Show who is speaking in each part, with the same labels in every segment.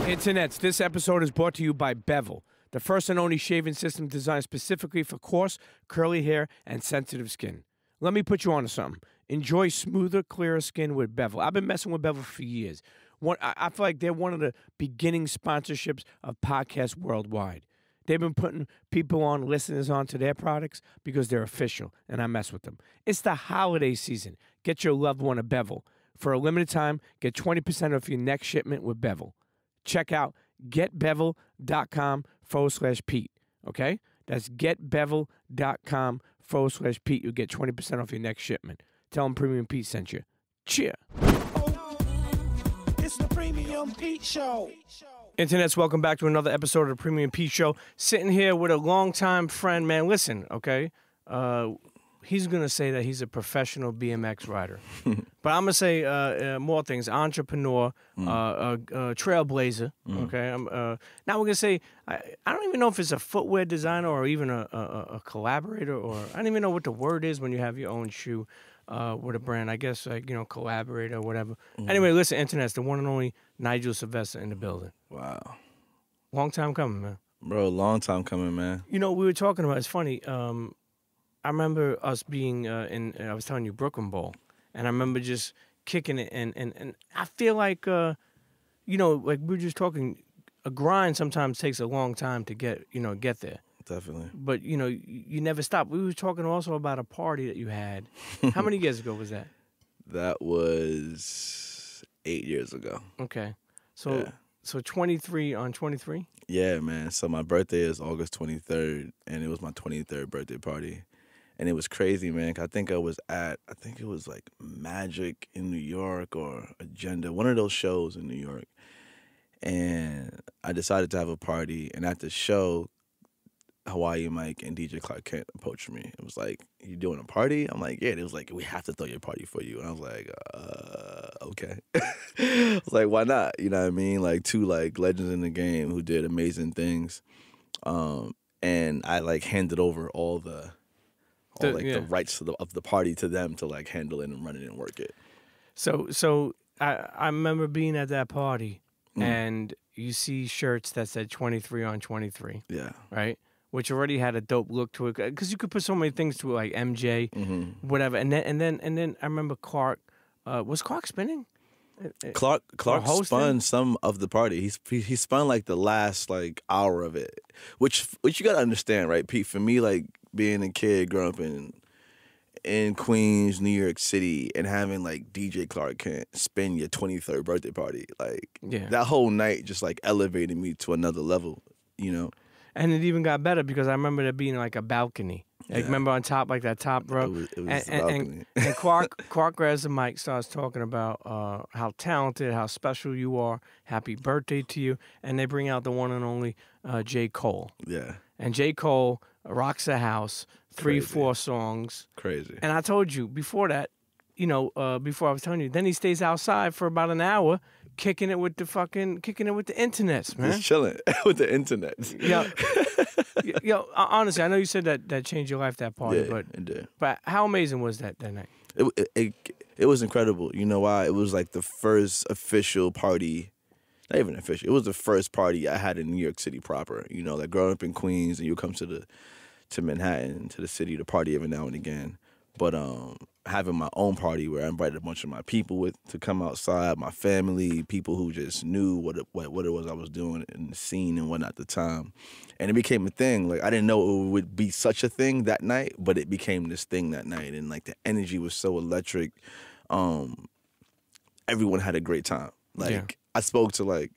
Speaker 1: Internets, this episode is brought to you by Bevel, the first and only shaving system designed specifically for coarse, curly hair, and sensitive skin. Let me put you on to something. Enjoy smoother, clearer skin with Bevel. I've been messing with Bevel for years. I feel like they're one of the beginning sponsorships of podcasts worldwide. They've been putting people on, listeners onto their products because they're official, and I mess with them. It's the holiday season. Get your loved one a Bevel. For a limited time, get 20% off your next shipment with Bevel. Check out getbevel.com/Pete, okay? That's getbevel.com/Pete. You'll get 20% off your next shipment. Tell them Premium Pete sent you. CHEA.
Speaker 2: It's the Premium Pete Show.
Speaker 1: Internets, welcome back to another episode of the Premium Pete Show. Sitting here with a longtime friend, man. Listen, okay? He's going to say that he's a professional BMX rider. But I'm going to say more things. Entrepreneur, trailblazer, okay? Now we're going to say, I don't even know if it's a footwear designer or even a collaborator, or I don't even know what the word is when you have your own shoe with a brand. I guess, like, collaborator or whatever. Anyway, listen, Internet's the one and only Nigel Sylvester in the building.
Speaker 3: Wow.
Speaker 1: Long time coming, man.
Speaker 3: Bro, long time coming, man.
Speaker 1: We were talking about, it's funny, I remember us being I was telling you, Brooklyn Bowl, and I remember just kicking it, and I feel like, like we were just talking, a grind sometimes takes a long time to get there.
Speaker 3: Definitely.
Speaker 1: But, you never stop. We were talking also about a party that you had. How many years ago was that?
Speaker 3: That was 8 years ago.
Speaker 1: Okay. So 23 on 23?
Speaker 3: Yeah, man. So my birthday is August 23rd, and it was my 23rd birthday party. And it was crazy, man. I think it was like Magic in New York or Agenda, one of those shows in New York. And I decided to have a party. And at the show, Hawaii Mike and DJ Clark Kent approached me. It was like, you doing a party? I'm like, yeah. It was like, we have to throw your party for you. And I was like, okay. I was like, why not? You know what I mean? Like, two legends in the game who did amazing things. And I handed over all the rights of the party to them to handle it and run it and work it.
Speaker 1: So I remember being at that party and you see shirts that said 23 on 23.
Speaker 3: Yeah.
Speaker 1: Right? Which already had a dope look to it, because you could put so many things to it, like MJ, whatever. And then I remember Clark. Was Clark spinning?
Speaker 3: Clark spun some of the party. He spun the last hour of it, which you gotta understand, right, Pete? For me, being a kid growing up in Queens, New York City, and having DJ Clark Kent spin your 23rd birthday party, that whole night just elevated me to another level,
Speaker 1: And it even got better because I remember there being a balcony. Remember on top, that top row?
Speaker 3: It was the balcony.
Speaker 1: And Clark grabs the mic, starts talking about how talented, how special you are, happy birthday to you. And they bring out the one and only J. Cole.
Speaker 3: Yeah.
Speaker 1: And J. Cole rocks the house, 3-4 songs.
Speaker 3: Crazy.
Speaker 1: And I told you before that, before I was telling you, then he stays outside for about an hour, kicking it with the internets, man.
Speaker 3: Just chilling with the internet.
Speaker 1: Honestly, I know you said that changed your life, that party,
Speaker 3: Yeah, it did.
Speaker 1: But how amazing was that night?
Speaker 3: It was incredible. You know why? It was the first official party. Not even official. It was the first party I had in New York City proper. Growing up in Queens, and you come to Manhattan, to the city, to party every now and again. But having my own party where I invited a bunch of my people to come outside, my family, people who just knew what it was I was doing in the scene and whatnot at the time. And it became a thing. I didn't know it would be such a thing that night, but it became this thing that night. And the energy was so electric. Everyone had a great time. I spoke to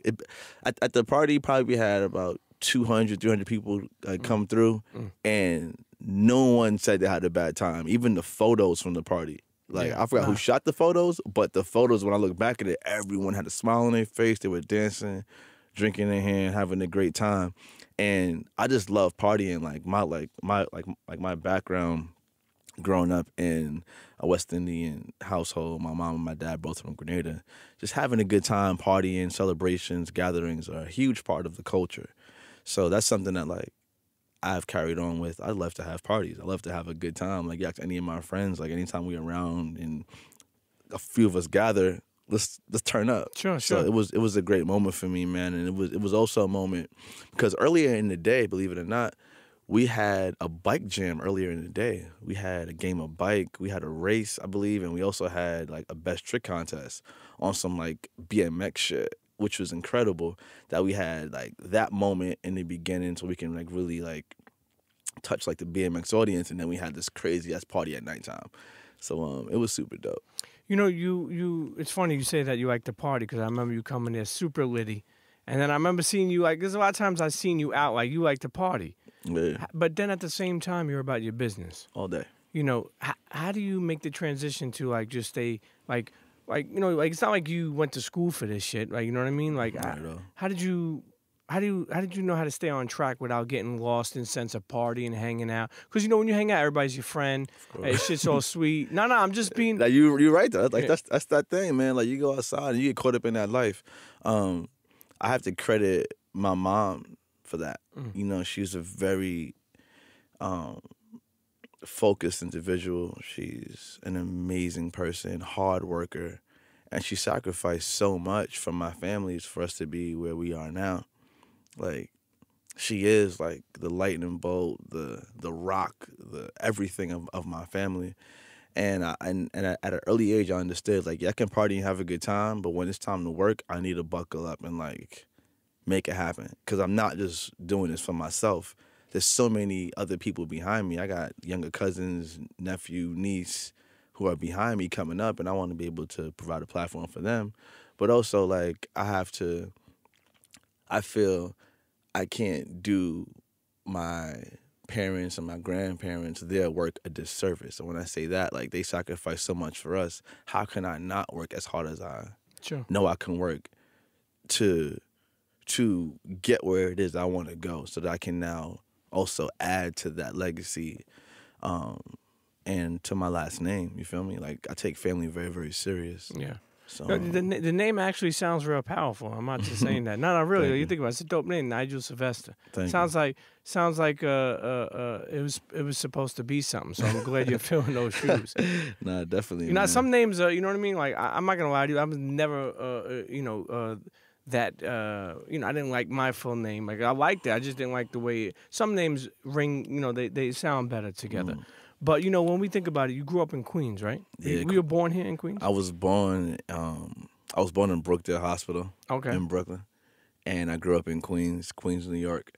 Speaker 3: at the party, probably we had about 200, 300 people come through, and no one said they had a bad time. Even the photos from the party. I forgot who shot the photos, but the photos, when I look back at it, everyone had a smile on their face. They were dancing, drinking in their hand, having a great time. And I just love partying. My background growing up in a West Indian household, my mom and my dad both from Grenada, just having a good time, partying, celebrations, gatherings are a huge part of the culture. So that's something that I've carried on with. I love to have parties. I love to have a good time. You ask any of my friends, anytime we're around and a few of us gather, let's turn up.
Speaker 1: Sure.
Speaker 3: So it was a great moment for me, man, and it was also a moment because earlier in the day, believe it or not, we had a bike jam earlier in the day. We had a game of bike, we had a race, I believe, and we also had like a best trick contest on some like BMX shit, which was incredible that we had like that moment in the beginning so we can like really like touch like the BMX audience, and then we had this crazy ass party at nighttime. So it was super dope.
Speaker 1: You know, you. It's funny you say that you like to party because I remember you coming there super litty, and then I remember seeing you like. There's a lot of times I've seen you out like you like to party,
Speaker 3: Yeah.
Speaker 1: but then at the same time you're about your business.
Speaker 3: All day.
Speaker 1: You know, how do you make the transition to like just stay like you know like it's not like you went to school for this shit, like you know what I mean? Like
Speaker 3: Not at all.
Speaker 1: how did you know how to stay on track without getting lost in sense of party and hanging out? Because you know when you hang out, everybody's your friend. Hey, shit's all sweet. No, I'm just being.
Speaker 3: Like you're right though. Like that's that thing, man. Like you go outside and you get caught up in that life. I have to credit my mom for that. You know, she's a very focused individual. She's an amazing person, hard worker, and she sacrificed so much from my families for us to be where we are now. Like, she is like the lightning bolt, the rock, the everything of my family. And at an early age, I understood like, yeah, I can party and have a good time, but when it's time to work, I need to buckle up and like make it happen. Because I'm not just doing this for myself. There's so many other people behind me. I got younger cousins, nephew, niece who are behind me coming up, and I want to be able to provide a platform for them. But also, like, I feel I can't do my parents and my grandparents, their work a disservice. And when I say that, like, they sacrifice so much for us. How can I not work as hard as I know I can work to get where it is I want to go so that I can now also add to that legacy and to my last name, you feel me? Like, I take family very, very serious.
Speaker 1: Yeah.
Speaker 3: So
Speaker 1: The name actually sounds real powerful. I'm not just saying that. No, really. You think about it. It's a dope name, Nigel Sylvester. Sounds like it was supposed to be something. So I'm glad you're filling those shoes.
Speaker 3: Nah, definitely.
Speaker 1: You know, some names, you know what I mean? Like I'm not gonna lie to you. I was never, I didn't like my full name. Like I liked it. I just didn't like the way some names ring. You know, they sound better together. But, you know, when we think about it, you grew up in Queens, right?
Speaker 3: Yeah.
Speaker 1: You were born here in Queens?
Speaker 3: I was born in Brookdale Hospital in Brooklyn. And I grew up in Queens, New York.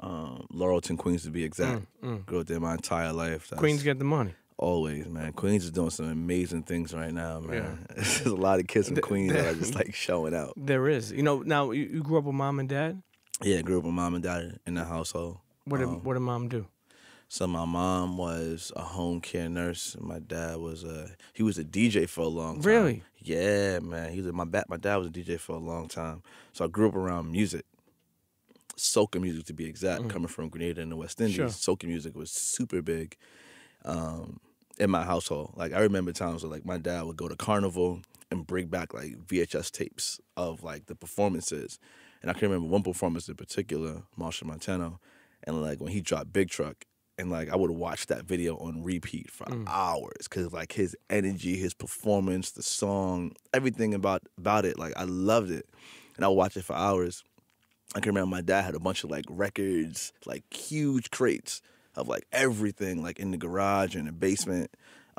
Speaker 3: Laurelton, Queens to be exact. Grew up there my entire life.
Speaker 1: Queens get the money.
Speaker 3: Always, man. Queens is doing some amazing things right now, man. Yeah. There's a lot of kids from Queens that are just, like, showing out.
Speaker 1: There is. You know, now, you grew up with mom and dad?
Speaker 3: Yeah, I grew up with mom and dad in the household.
Speaker 1: What did mom do?
Speaker 3: So my mom was a home care nurse, and my dad was he was a DJ for a long time.
Speaker 1: Really?
Speaker 3: Yeah, man. My dad was a DJ for a long time. So I grew up around music, soca music to be exact. Coming from Grenada in the West Indies, soca music was super big in my household. Like I remember times where like my dad would go to Carnival and bring back like VHS tapes of like the performances, and I can remember one performance in particular, Marshall Montano, and like when he dropped Big Truck. And, like, I would watch that video on repeat for hours because, like, his energy, his performance, the song, everything about it, like, I loved it. And I would watch it for hours. I can remember my dad had a bunch of, like, records, like, huge crates of, like, everything, like, in the garage and the basement.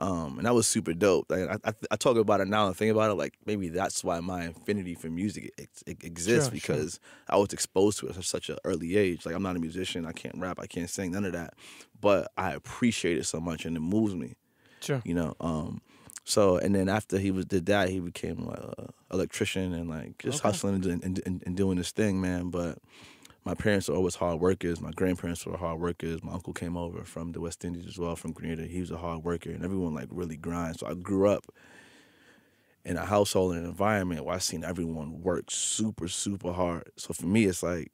Speaker 3: And that was super dope. Like, I talk about it now and think about it, like, maybe that's why my affinity for music exists because I was exposed to it at such an early age. Like, I'm not a musician. I can't rap. I can't sing, none of that. But I appreciate it so much, and it moves me.
Speaker 1: Sure.
Speaker 3: You know? So, and then after he did that, he became, like, an electrician and, like, just hustling and doing this thing, man. But my parents were always hard workers. My grandparents were hard workers. My uncle came over from the West Indies as well, from Grenada. He was a hard worker, and everyone, like, really grinds. So I grew up in a household and an environment where I seen everyone work super, super hard. So for me, it's like,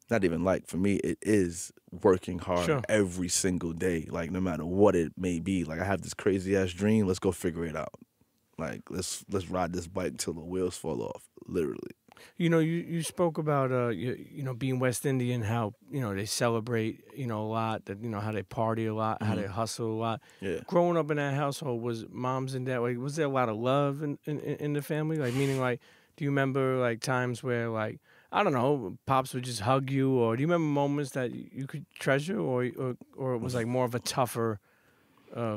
Speaker 3: not even like, for me, it is working hard every single day, like, no matter what it may be. Like, I have this crazy-ass dream. Let's go figure it out. Like, let's ride this bike till the wheels fall off, literally.
Speaker 1: You know, you spoke about being West Indian, how they celebrate a lot, that how they party a lot, how they hustle a lot.
Speaker 3: Yeah.
Speaker 1: Growing up in that household, was moms and dad was there a lot of love in the family? Like meaning like, do you remember like times where like I don't know, pops would just hug you, or do you remember moments that you could treasure, or it was like more of a tougher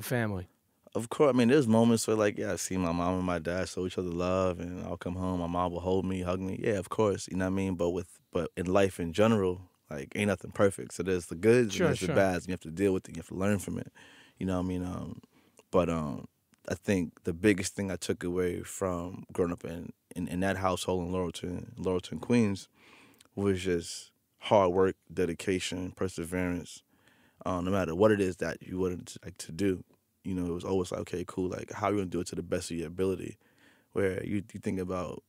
Speaker 1: family?
Speaker 3: Of course, I mean, there's moments where, like, yeah, I see my mom and my dad show each other love, and I'll come home, my mom will hold me, hug me. Yeah, of course, you know what I mean? But in life in general, like, ain't nothing perfect. So there's the goods and there's the bads, and you have to deal with it, you have to learn from it. You know what I mean? But I think the biggest thing I took away from growing up in that household in Laurelton, Queens, was just hard work, dedication, perseverance, no matter what it is that you wanted to do. You know, it was always like, okay, cool, like, how are you going to do it to the best of your ability? Where you think about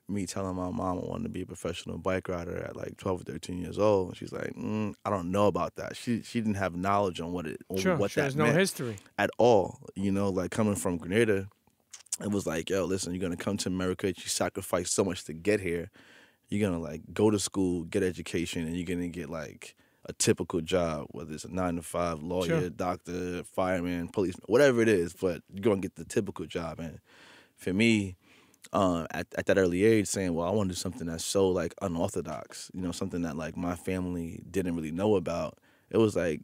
Speaker 3: me telling my mom I wanted to be a professional bike rider at like 12 or 13 years old. And she's like, I don't know about that. She didn't have knowledge on what that
Speaker 1: there's
Speaker 3: meant
Speaker 1: no history
Speaker 3: at all. You know, like coming from Grenada, it was like, yo, listen, you're going to come to America. You sacrifice so much to get here. You're going to like go to school, get education, and you're going to get like a typical job, whether it's a 9-to-5 lawyer, doctor, fireman, policeman, whatever it is, but you're going to get the typical job. And for me, at that early age, saying, well, I want to do something that's so, like, unorthodox, you know, something that, like, my family didn't really know about, it was like,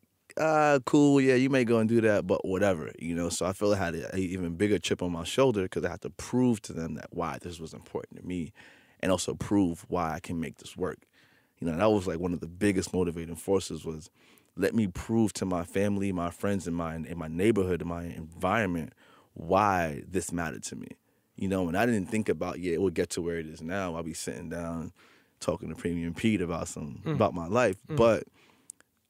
Speaker 3: cool, yeah, you may go and do that, but whatever, you know. So I feel I had an even bigger chip on my shoulder because I had to prove to them that why this was important to me and also prove why I can make this work. You know, that was like one of the biggest motivating forces was let me prove to my family, my friends, in my neighborhood, in my environment, why this mattered to me. You know, and I didn't think about, it would get to where it is now. I'll be sitting down talking to Premium Pete about my life. But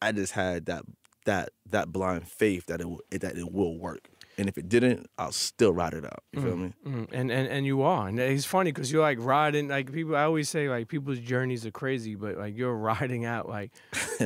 Speaker 3: I just had that blind faith that it will work. And if it didn't, I'll still ride it out. You feel me?
Speaker 1: And you are. And it's funny because you're like riding, like people, I always say like people's journeys are crazy, but like you're riding out like,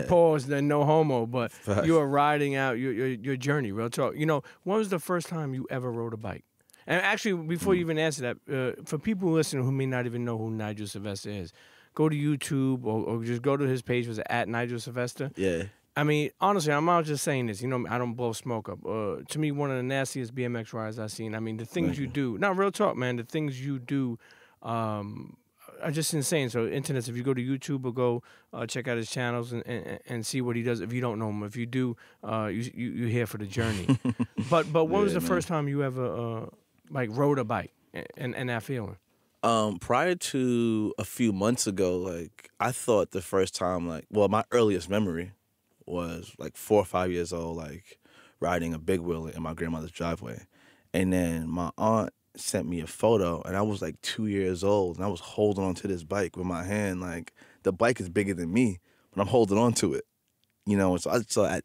Speaker 1: pause, then no homo, but you're riding out your journey, real talk. You know, when was the first time you ever rode a bike? And actually, before you even answer that, for people listening who may not even know who Nigel Sylvester is, go to YouTube or just go to his page, was it at Nigel Sylvester?
Speaker 3: Yeah.
Speaker 1: I mean, honestly, I'm not just saying this. You know, I don't blow smoke up. To me, one of the nastiest BMX riders I've seen. I mean, the things you do. Not real talk, man. The things you do are just insane. So, internet, if you go to YouTube or go check out his channels and see what he does. If you don't know him, if you do, you're here for the journey. But when was the first time you ever like rode a bike and that feeling?
Speaker 3: Prior to a few months ago, like I thought the first time, like, well, my earliest memory was like 4 or 5 years old, like riding a big wheel in my grandmother's driveway. And then my aunt sent me a photo and I was like 2 years old and I was holding on to this bike with my hand. Like the bike is bigger than me, but I'm holding on to it, you know? And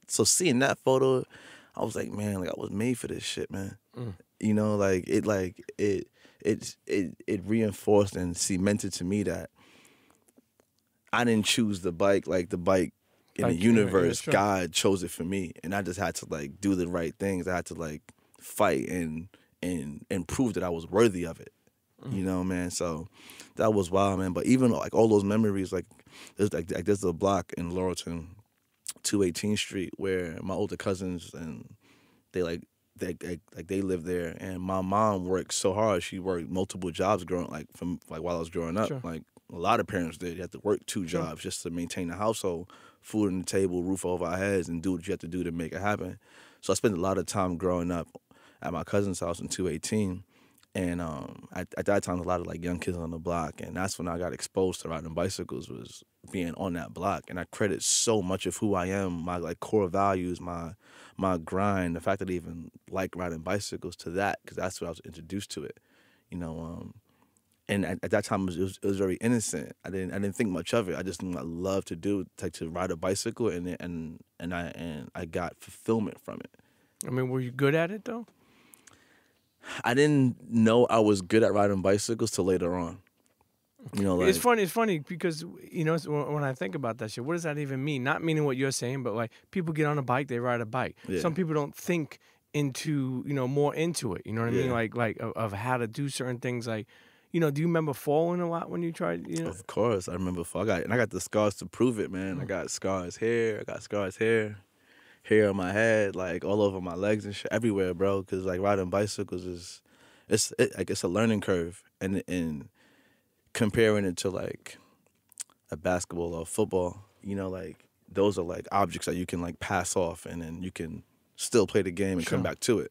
Speaker 3: so seeing that photo, I was like, man, like I was made for this shit, man. You know, it reinforced and cemented to me that I didn't choose the bike, like the bike in the universe, God chose it for me, and I just had to like do the right things. I had to like fight and prove that I was worthy of it. You know, man. So that was wild, man. But even like all those memories, like there's a block in Laurelton, 218th Street, where my older cousins and they live there, and my mom worked so hard. She worked multiple jobs while I was growing up. Like a lot of parents did. You had to work 2 jobs just to maintain the household, food on the table, roof over our heads, and do what you have to do to make it happen. So I spent a lot of time growing up at my cousin's house in 218. And at that time, a lot of like young kids on the block, and that's when I got exposed to riding bicycles, was being on that block. And I credit so much of who I am, my like core values, my grind, the fact that I even like riding bicycles, to that, because that's what I was introduced to it, you know. And at that time, it was very innocent. I didn't think much of it. I just knew I loved to do, like, to ride a bicycle, and I got fulfillment from it.
Speaker 1: I mean, were you good at it though?
Speaker 3: I didn't know I was good at riding bicycles till later on. You know, like,
Speaker 1: it's funny because, you know, when I think about that shit, what does that even mean? Not meaning what you're saying, but like people get on a bike, they ride a bike. Yeah. Some people don't think into, you know, more into it. You know what I mean? Like of how to do certain things. Like, do you remember falling a lot when you tried?
Speaker 3: Of course, I remember. I got the scars to prove it, man. I got scars here. I got scars here on my head, like all over my legs and shit, everywhere, bro. Because like riding bicycles is, it's a learning curve, and comparing it to like a basketball or football, like those are like objects that you can like pass off, and then you can still play the game and come back to it.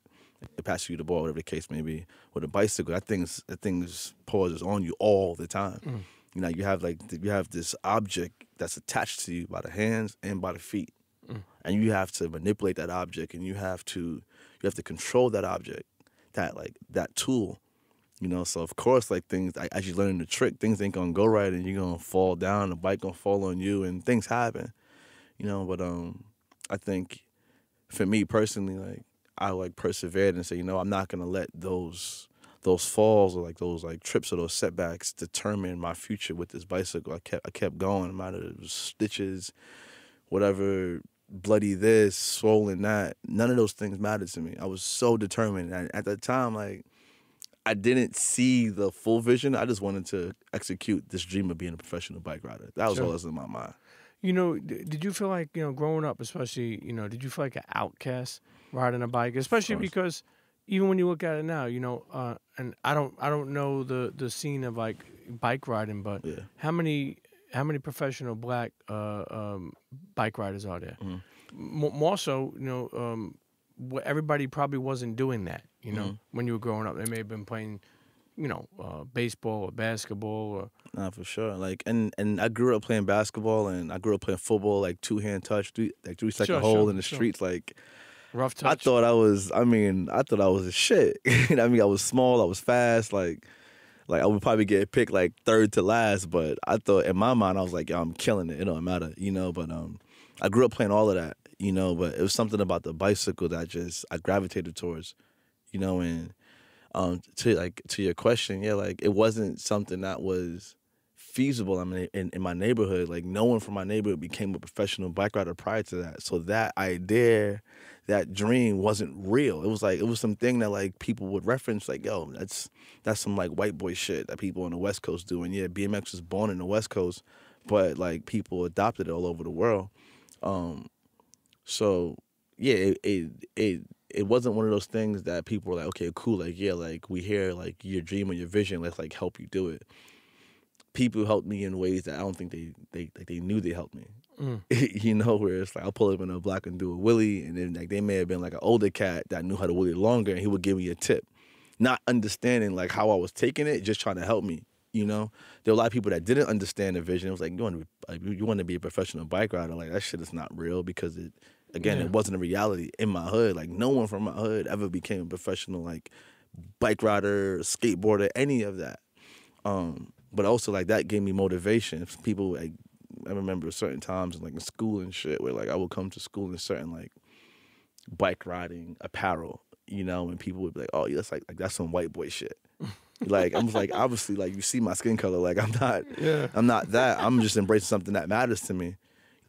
Speaker 3: They pass you the ball, whatever the case may be. With a bicycle, that thing's pauses on you all the time. You have this object that's attached to you by the hands and by the feet, and you have to manipulate that object, and you have to control that object, that tool. So of course, like things, as you learn the trick, things ain't gonna go right, and you're gonna fall down. The bike gonna fall on you, and things happen. But I think for me personally, like I like persevered and said, I'm not gonna let those falls or like those like trips or those setbacks determine my future with this bicycle. I kept going, no matter the stitches, whatever, bloody this, swollen that. None of those things mattered to me. I was so determined. And at that time, like I didn't see the full vision. I just wanted to execute this dream of being a professional bike rider. That was all that was in my mind.
Speaker 1: Did you feel like, growing up, especially, did you feel like an outcast riding a bike? Especially because even when you look at it now, and I don't know the scene of like bike riding, but how many professional black bike riders are there? More so, everybody probably wasn't doing that, when you were growing up. They may have been playing, baseball or basketball or.
Speaker 3: Nah, for sure. Like, and I grew up playing basketball, and I grew up playing football, like 2-hand touch, 3-second hole in the streets, like.
Speaker 1: Rough touch.
Speaker 3: I thought I was a shit. I was small, I was fast, like I would probably get picked like third to last, but I thought in my mind I was like, yo, I'm killing it. It don't matter, but I grew up playing all of that, but it was something about the bicycle that I gravitated towards, and to your question, like it wasn't something that was feasible. In my neighborhood, like no one from my neighborhood became a professional bike rider prior to that. So that idea, that dream wasn't real. It was something that like people would reference, like, yo, that's some like white boy shit that people on the West Coast do. And BMX was born in the West Coast, but like people adopted it all over the world. So yeah, it wasn't one of those things that people were like, okay, cool, like like we hear like your dream or your vision, let's like help you do it. People helped me in ways that I don't think they knew they helped me. Where it's like I'll pull up in a block and do a wheelie, and then like they may have been like an older cat that knew how to wheelie longer, and he would give me a tip, not understanding like how I was taking it, just trying to help me. There were a lot of people that didn't understand the vision. It was like you want to be a professional bike rider, like that shit is not real, because it wasn't a reality in my hood. Like no one from my hood ever became a professional like bike rider, skateboarder, any of that. But also like that gave me motivation. People like I remember certain times like in school and shit where like I would come to school in certain like bike riding apparel, and people would be like, oh yeah, that's some white boy shit. Like I was like, obviously like you see my skin color, like I'm not that. I'm just embracing something that matters to me.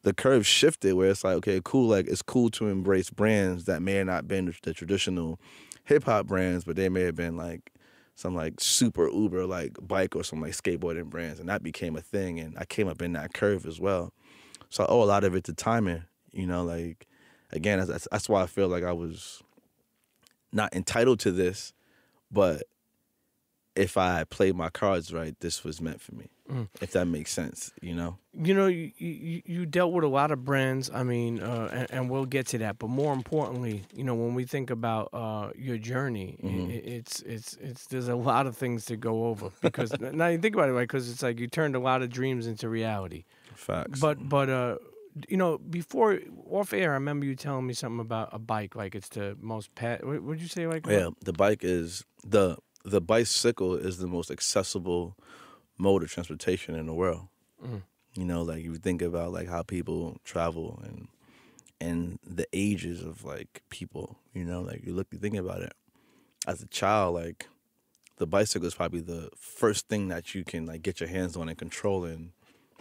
Speaker 3: The curve shifted where it's like, okay, cool, like it's cool to embrace brands that may have not been the traditional hip hop brands, but they may have been like some like super uber like bike or some like skateboarding brands, and that became a thing, and I came up in that curve as well. So I owe a lot of it to timing, like again, that's why I feel like I was not entitled to this, but if I played my cards right, this was meant for me. If that makes sense, You
Speaker 1: dealt with a lot of brands. And we'll get to that. But more importantly, when we think about your journey, it's there's a lot of things to go over, because now you think about it, right? Because it's like you turned a lot of dreams into reality.
Speaker 3: Facts.
Speaker 1: But before off air, I remember you telling me something about a bike. Like it's the most what would you say? Like
Speaker 3: the bike is the bicycle is the most accessible mode of transportation in the world. Like you think about like how people travel and the ages of like people, like you think about it. As a child, like the bicycle is probably the first thing that you can like get your hands on and control and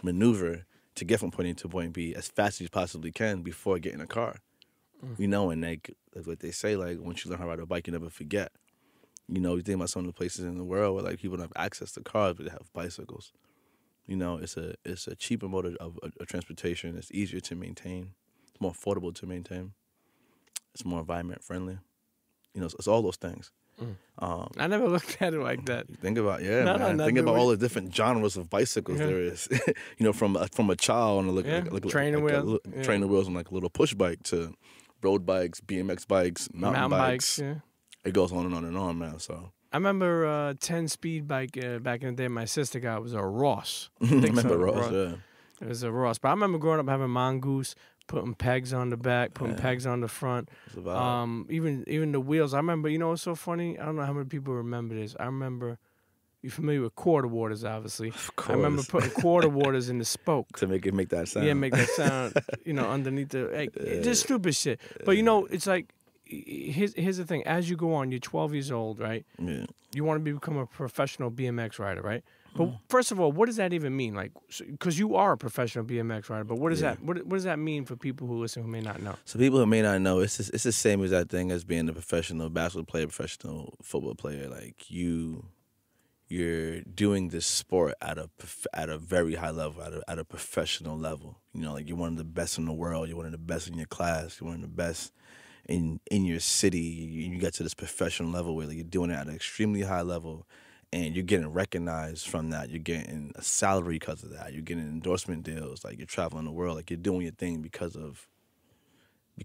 Speaker 3: maneuver to get from point A to point B as fast as you possibly can before getting a car. And like what they say, like once you learn how to ride a bike, you never forget. You know, you think about some of the places in the world where like people don't have access to cars, but they have bicycles. You know, it's a cheaper mode of transportation. It's easier to maintain. It's more affordable to maintain. It's more environment friendly. You know, it's all those things.
Speaker 1: I never looked at it like that.
Speaker 3: Think about man. Think about all the different genres of bicycles there is. You know, from a child and
Speaker 1: trainer wheels,
Speaker 3: trainer wheels and like a little push bike to road bikes, BMX bikes, mountain bikes.
Speaker 1: Yeah.
Speaker 3: It goes on and on and on, man. So
Speaker 1: I remember 10 speed bike back in the day. My sister got was a Ross.
Speaker 3: I remember Ross. Yeah.
Speaker 1: It was a Ross. But I remember growing up having mongoose, putting pegs on the back, putting pegs on the front. Even the wheels. I remember, you know what's so funny? I don't know how many people remember this. I remember, you're familiar with quarter waters, obviously.
Speaker 3: Of course.
Speaker 1: I remember putting quarter waters in the spoke.
Speaker 3: To make that sound.
Speaker 1: Yeah, make that sound, you know, underneath the, just stupid shit. But, you know, it's like, here's the thing. As you go on, you're 12 years old, right?
Speaker 3: Yeah.
Speaker 1: You want to become a professional BMX rider, right? But first of all, what does that even mean? Like, because you are a professional BMX rider, but what does that what does that mean for people who listen who may not know?
Speaker 3: So people who may not know, it's the same as that thing as being a professional basketball player, professional football player. Like you're doing this sport at a very high level, at a professional level. You know, like you're one of the best in the world. You're one of the best in your class. You're one of the best in your city. You get to this professional level where like, you're doing it at an extremely high level. And you're getting recognized from that. You're getting a salary because of that. You're getting endorsement deals. Like you're traveling the world. Like you're doing your thing because of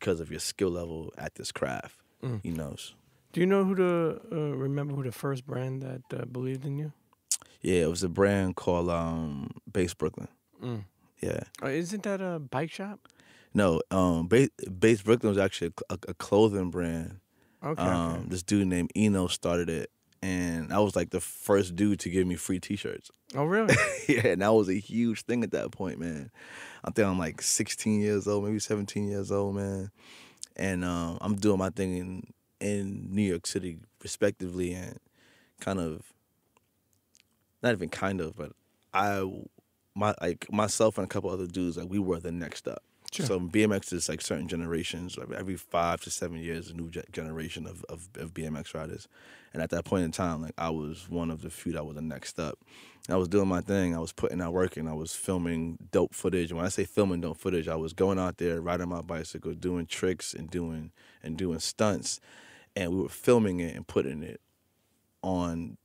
Speaker 3: your skill level at this craft. You know.
Speaker 1: Do you know remember who the first brand that believed in you?
Speaker 3: Yeah, it was a brand called Base Brooklyn. Yeah.
Speaker 1: Isn't that a bike shop?
Speaker 3: No, Base Brooklyn was actually a clothing brand.
Speaker 1: Okay.
Speaker 3: This dude named Eno started it. And I was like the first dude to give me free T-shirts.
Speaker 1: Oh, really?
Speaker 3: Yeah, and that was a huge thing at that point, man. I think I'm like 16 years old, maybe 17 years old, man. And I'm doing my thing in New York City, respectively, and kind of, not even kind of, but myself and a couple other dudes, like we were the next up. Sure. So BMX is like certain generations. Like every 5 to 7 years, a new generation of BMX riders. And at that point in time, like I was one of the few that was the next up. And I was doing my thing. I was putting out work, and I was filming dope footage. And when I say filming dope footage, I was going out there, riding my bicycle, doing tricks and doing stunts. And we were filming it and putting it on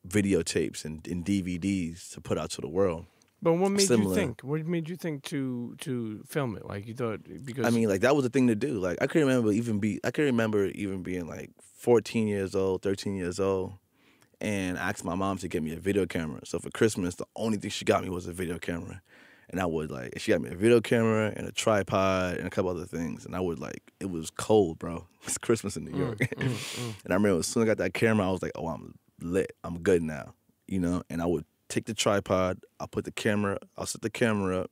Speaker 3: videotapes and DVDs to put out to the world.
Speaker 1: But what made you think? What made you think to film it? Like you thought because
Speaker 3: I mean, like that was the thing to do. Like I can remember even being like 14 years old, 13 years old, and I asked my mom to get me a video camera. So for Christmas, the only thing she got me was a video camera, and I would like she got me a video camera and a tripod and a couple other things, and I would like it was cold, bro. It's Christmas in New York, and I remember as soon as I got that camera, I was like, oh, I'm lit, I'm good now, you know, and I would take the tripod, I'll set the camera up,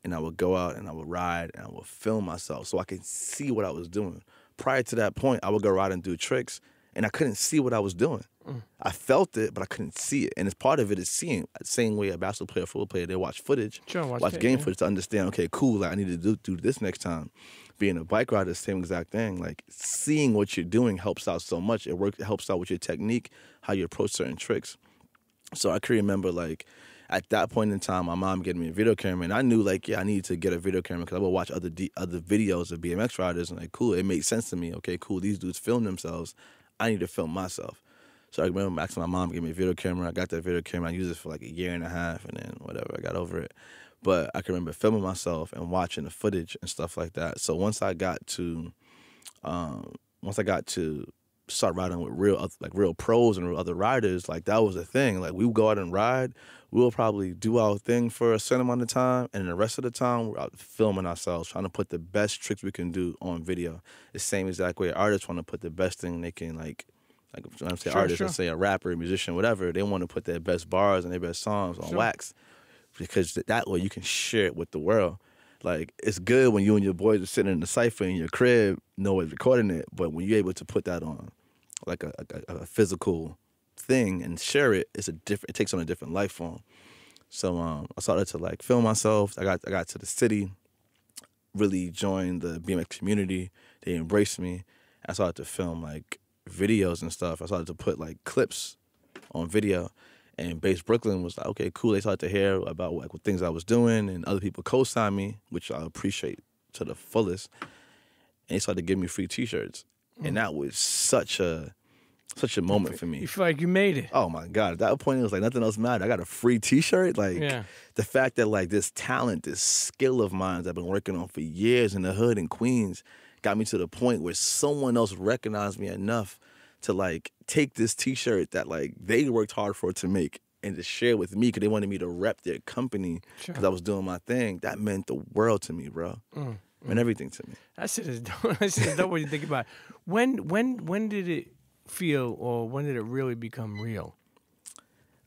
Speaker 3: and I would go out and I would ride and I would film myself so I could see what I was doing. Prior to that point, I would go ride and do tricks, and I couldn't see what I was doing. I felt it, but I couldn't see it. And part of it is seeing. The same way a basketball player, football player, they watch footage, watch game footage to understand, okay, cool, like I need to do this next time. Being a bike rider, the same exact thing. Like seeing what you're doing helps out so much. It helps out with your technique, how you approach certain tricks. So I can remember, like, at that point in time, my mom getting me a video camera, and I knew, like, yeah, I needed to get a video camera because I would watch other videos of BMX riders, and, like, cool, it made sense to me. Okay, cool, these dudes film themselves. I need to film myself. So I remember asking my mom to give me a video camera. I got that video camera. I used it for, like, a year and a half, and then whatever, I got over it. But I can remember filming myself and watching the footage and stuff like that. So once I got to start riding with real pros and other riders, like that was the thing. Like we would go out and ride, we'll probably do our thing for a certain amount of time, and then the rest of the time we're out filming ourselves, trying to put the best tricks we can do on video. The same exact way artists want to put the best thing they can, like when I say artists, let's say a rapper, a musician, whatever, they want to put their best bars and their best songs on wax, because that way you can share it with the world. Like, it's good when you and your boys are sitting in the cypher in your crib, nobody's recording it, but when you're able to put that on like a physical thing and share it, it takes on a different life form. So I started to like film myself. I got to the city, really joined the BMX community. They embraced me. I started to film like videos and stuff. I started to put like clips on video. And Base Brooklyn was like, okay, cool. They started to hear about what things I was doing, and other people co-signed me, which I appreciate to the fullest. And they started to give me free T-shirts, and that was such a moment for me.
Speaker 1: You feel like you made it.
Speaker 3: Oh my God! At that point, it was like nothing else mattered. I got a free T-shirt. Like the fact that like this talent, this skill of mine that I've been working on for years in the hood in Queens, got me to the point where someone else recognized me enough to like take this T-shirt that like they worked hard for to make and to share with me because they wanted me to rep their company because I was doing my thing. That meant the world to me, bro. Meant everything to me.
Speaker 1: That shit is dope. That shit is dope when you think about it. When did it feel, or when did it really become real?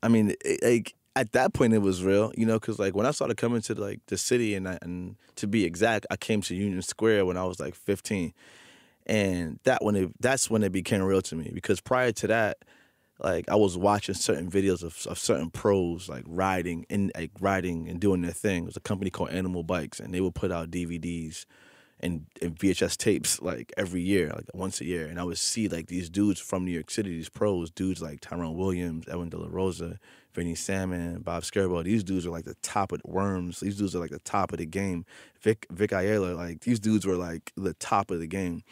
Speaker 3: I mean, like at that point it was real, you know, because like when I started coming to like the city, and to be exact, I came to Union Square when I was like 15. And that's when it became real to me, because prior to that, like I was watching certain videos of certain pros like riding and doing their thing. It was a company called Animal Bikes, and they would put out DVDs and VHS tapes like every year, like once a year. And I would see like these dudes from New York City, these pros, dudes like Tyrone Williams, Edwin De La Rosa, Vinny Salmon, Bob Scarbo. These dudes are like the top of the Worms. These dudes are like the top of the game. Vic Ayala, like these dudes were like the top of the game.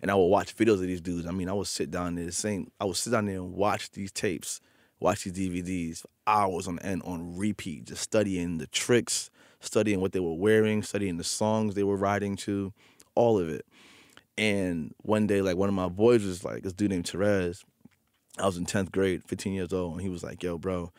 Speaker 3: And I would watch videos of these dudes. I mean, I would sit down there and watch these tapes, watch these DVDs for hours on end on repeat, just studying the tricks, studying what they were wearing, studying the songs they were riding to, all of it. And one day, like one of my boys was like, this dude named Therese. I was in 10th grade, 15 years old, and he was like, yo, bro,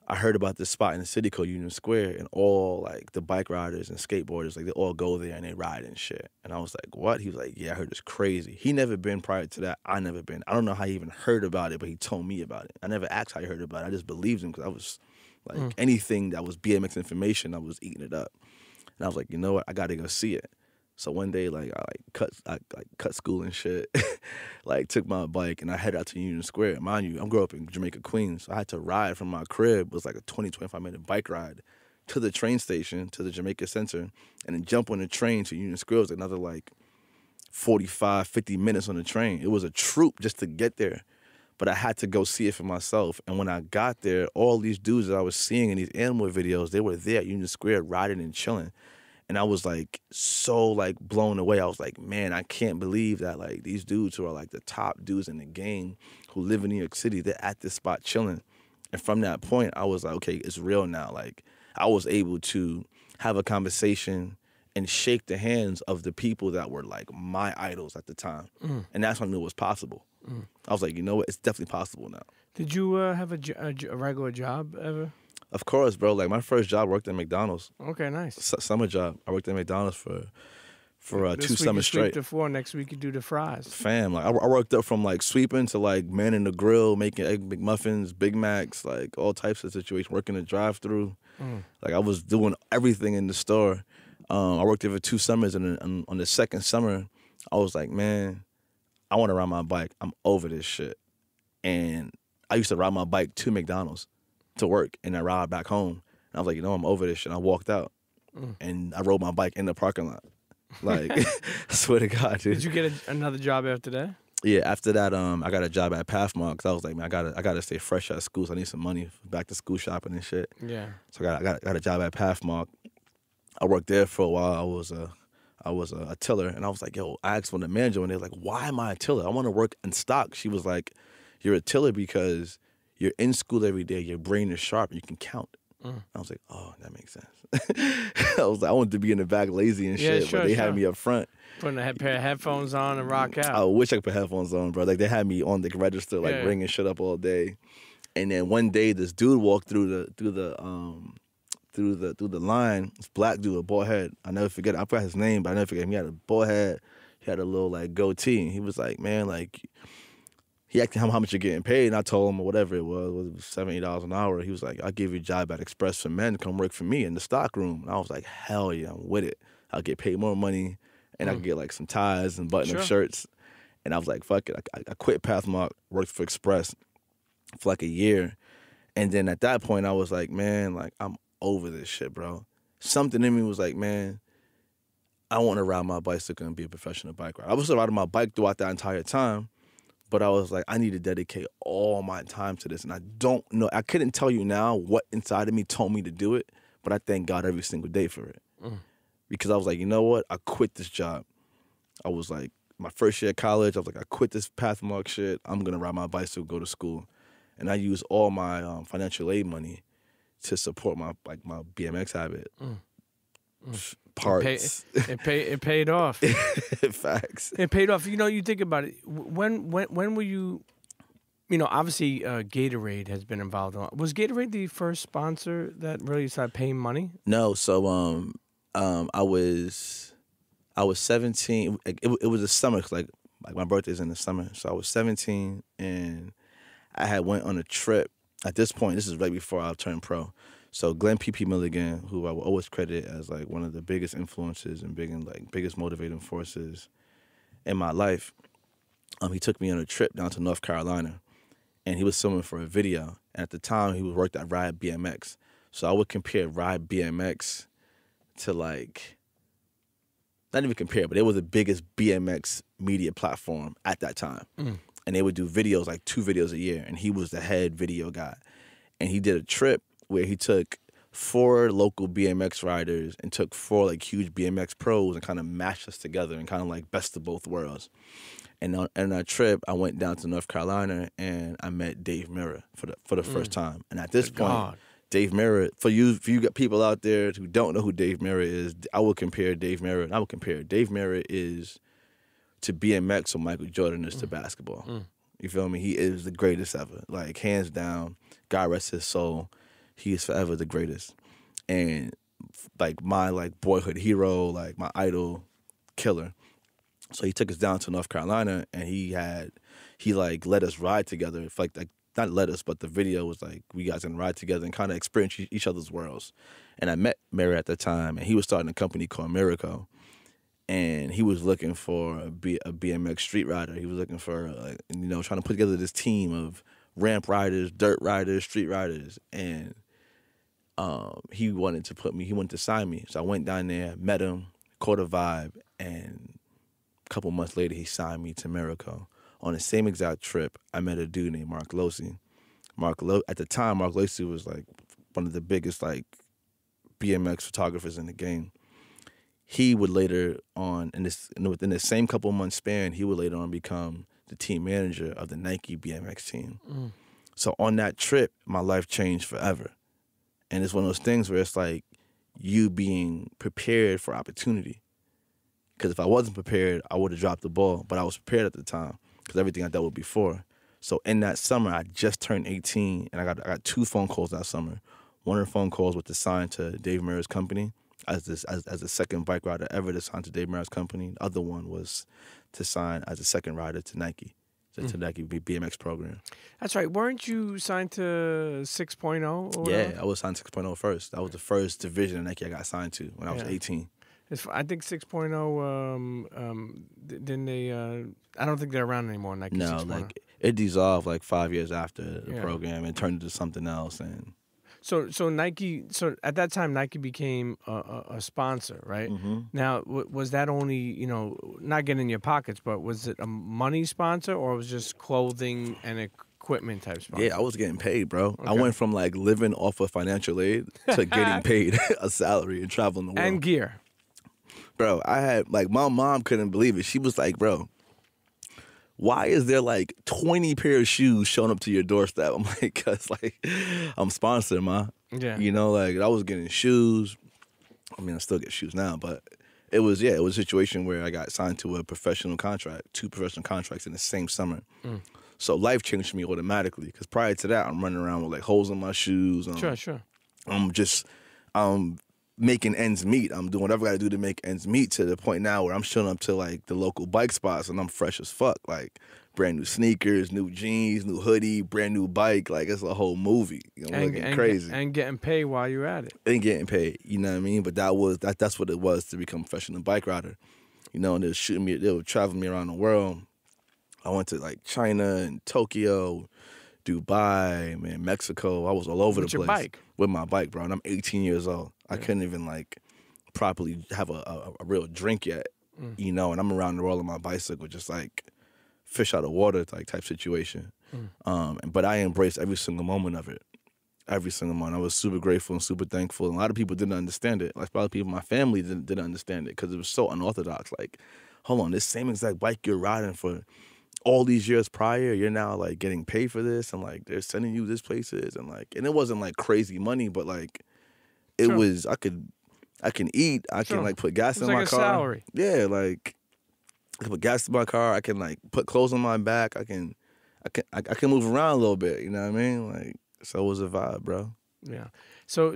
Speaker 3: I heard about this spot in the city called Union Square, and all like the bike riders and skateboarders, like they all go there and they ride and shit. And I was like, what? He was like, yeah, I heard it's crazy. He never been prior to that. I never been. I don't know how he even heard about it, but he told me about it. I never asked how he heard about it. I just believed him because I was like anything that was BMX information, I was eating it up. And I was like, you know what? I got to go see it. So one day, like I cut school and shit, like took my bike and I headed out to Union Square. Mind you, I'm growing up in Jamaica, Queens, so I had to ride from my crib. It was like a 25-minute bike ride to the train station, to the Jamaica Center, and then jump on the train to Union Square. It was another like 45, 50 minutes on the train. It was a troop just to get there, but I had to go see it for myself. And when I got there, all these dudes that I was seeing in these animal videos, they were there at Union Square riding and chilling. And I was like so like blown away. I was like, man, I can't believe that like these dudes who are like the top dudes in the game who live in New York City, they're at this spot chilling. And from that point, I was like, okay, it's real now. Like I was able to have a conversation and shake the hands of the people that were like my idols at the time. And that's when I knew it was possible. I was like, you know what? It's definitely possible now.
Speaker 1: Did you have a regular job ever?
Speaker 3: Of course, bro. Like my first job, I worked at McDonald's.
Speaker 1: Okay, nice.
Speaker 3: Summer job. I worked at McDonald's for 2 summers straight.
Speaker 1: This week you sweep the floor. Next week you do the fries.
Speaker 3: Fam, like I worked up from like sweeping to like manning the grill, making egg McMuffins, Big Macs, like all types of situations. Working the drive-through. Like I was doing everything in the store. I worked there for 2 summers, and on the second summer, I was like, man, I want to ride my bike. I'm over this shit. And I used to ride my bike to McDonald's to work, and I ride back home. And I was like, you know, I'm over this shit. And I walked out, and I rode my bike in the parking lot. Like, I swear to God, dude.
Speaker 1: Did you get another job after that?
Speaker 3: Yeah, after that, I got a job at Pathmark because I was like, man, I gotta stay fresh out of school, so I need some money for back to school shopping and shit.
Speaker 1: Yeah.
Speaker 3: So I got a job at Pathmark. I worked there for a while. I was a tiller, and I was like, yo, I asked one of the manager, and they were like, why am I a tiller? I want to work in stock. She was like, you're a tiller because you're in school every day, your brain is sharp, and you can count. I was like, oh, that makes sense. I was like, I wanted to be in the back lazy and shit, but they had me up front.
Speaker 1: Putting a pair of headphones on and rock out.
Speaker 3: I wish I could put headphones on, bro. Like they had me on the register, like ringing shit up all day. And then one day, this dude walked through the line. This black dude, a bald head. I never forget. I forgot his name, but I never forget him. He had a bald head. He had a little like goatee. And he was like, man, like. He asked me how much you're getting paid, and I told him whatever it was $70 an hour. He was like, I'll give you a job at Express for Men, come work for me in the stock room. And I was like, hell yeah, I'm with it. I'll get paid more money, and I could get like some ties and button-up shirts. And I was like, fuck it. I quit Pathmark, worked for Express for like a year. And then at that point, I was like, man, like I'm over this shit, bro. Something in me was like, man, I want to ride my bicycle and be a professional bike rider. I was riding my bike throughout that entire time. But I was like, I need to dedicate all my time to this. And I don't know. I couldn't tell you now what inside of me told me to do it, but I thank God every single day for it. Because I was like, you know what? I quit this job. I was like, my first year of college, I was like, I quit this Pathmark shit. I'm going to ride my bicycle, go to school. And I used all my financial aid money to support my BMX habit. Parts.
Speaker 1: It paid off.
Speaker 3: Facts.
Speaker 1: It paid off. You know, you think about it. When were you? You know, obviously Gatorade has been involved. Was Gatorade the first sponsor that really started paying money?
Speaker 3: No. So I was 17. It was a summer. Like my birthday's in the summer. So I was 17, and I had went on a trip. At this point, this is right before I turned pro. So Glenn P.P. Milligan, who I will always credit as like one of the biggest influences and biggest motivating forces in my life, he took me on a trip down to North Carolina, and he was filming for a video. And at the time, he worked at Ride BMX. So I would compare Ride BMX to like, not even compare, but it was the biggest BMX media platform at that time. And they would do videos, like 2 videos a year, and he was the head video guy. And he did a trip where he took 4 local BMX riders and took 4 like huge BMX pros and kind of mashed us together and kind of like best of both worlds. And on that trip, I went down to North Carolina and I met Dave Mirra for the first time. And at this point, Dave Mirra, for you got people out there who don't know who Dave Mirra is, I would compare Dave Mirra, and I would compare Dave Mirra is to BMX what Michael Jordan is to basketball. You feel me? He is the greatest ever. Like, hands down, God rest his soul. He is forever the greatest. And like my like boyhood hero, like my idol, killer. So he took us down to North Carolina, and he like let us ride together. Like not let us, but the video was like we guys can ride together and kind of experience each other's worlds. And I met Mary at the time, and he was starting a company called Miracle. And he was looking for a BMX street rider. He was looking for, trying to put together this team of ramp riders, dirt riders, street riders. And he wanted to sign me. So I went down there, met him, caught a vibe, and a couple months later, he signed me to Miracle. On the same exact trip, I met a dude named Mark Losey. At the time, Mark Losey was like one of the biggest like BMX photographers in the game. He would later on, within the same couple months span, he would later on become the team manager of the Nike BMX team. So on that trip, my life changed forever. And it's one of those things where it's like you being prepared for opportunity. Because if I wasn't prepared, I would have dropped the ball. But I was prepared at the time because everything I dealt with before. So in that summer, I just turned 18, and I got 2 phone calls that summer. One of the phone calls was to sign to Dave Mirra's company as the second bike rider ever to sign to Dave Mirra's company. The other one was to sign as a second rider to Nike, to Nike BMX program. That's
Speaker 1: right. Weren't you signed to 6.0?
Speaker 3: Yeah, I was signed to 6.0 first. That was the first division of Nike I got signed to when I was 18.
Speaker 1: I think 6.0, didn't they, I don't think they're around anymore, Nike 6.0.
Speaker 3: No, like it dissolved like 5 years after the program and turned into something else. And
Speaker 1: So Nike. So at that time, Nike became a sponsor, right? Now, was that only not getting in your pockets, but was it a money sponsor or was it just clothing and equipment type sponsor?
Speaker 3: Yeah, I was getting paid, bro. Okay. I went from like living off of financial aid to getting paid a salary and traveling the world
Speaker 1: and gear.
Speaker 3: Bro, I had like my mom couldn't believe it. She was like, "Bro, why is there like 20 pair of shoes showing up to your doorstep?" I'm like, "Cause like I'm sponsored, ma."
Speaker 1: Yeah.
Speaker 3: Like I was getting shoes. I mean, I still get shoes now, but it was a situation where I got signed to a professional contract, 2 professional contracts in the same summer. So life changed for me automatically. Cause prior to that, I'm running around with like holes in my shoes.
Speaker 1: Sure.
Speaker 3: I'm making ends meet. I'm doing whatever I gotta do to make ends meet to the point now where I'm showing up to like the local bike spots and I'm fresh as fuck. Like brand new sneakers, new jeans, new hoodie, brand new bike. Like it's a whole movie. Looking crazy.
Speaker 1: And getting paid while you're at it.
Speaker 3: And getting paid, you know what I mean? But that's what it was to become a professional bike rider. And they were traveling me around the world. I went to like China and Tokyo, Dubai, man, Mexico. I was all over the place.
Speaker 1: With your bike?
Speaker 3: With my bike, bro. And I'm 18 years old. I couldn't even like properly have a real drink yet, and I'm around the world on my bicycle just like fish out of water type situation. But I embraced every single moment of it. Every single moment. I was super grateful and super thankful. And a lot of people didn't understand it. Like, a lot of people in my family didn't understand it because it was so unorthodox. Like, hold on, this same exact bike you're riding for all these years prior, you're now, like, getting paid for this, and, like, they're sending you this places, and, like, and it wasn't, like, crazy money, but, like, it was, I can eat, I can, like, put gas in my car. It's like a salary. Yeah, like, I can put gas in my car, I can, like, put clothes on my back, I can move around a little bit, you know what I mean? Like, so it was a vibe, bro.
Speaker 1: Yeah. So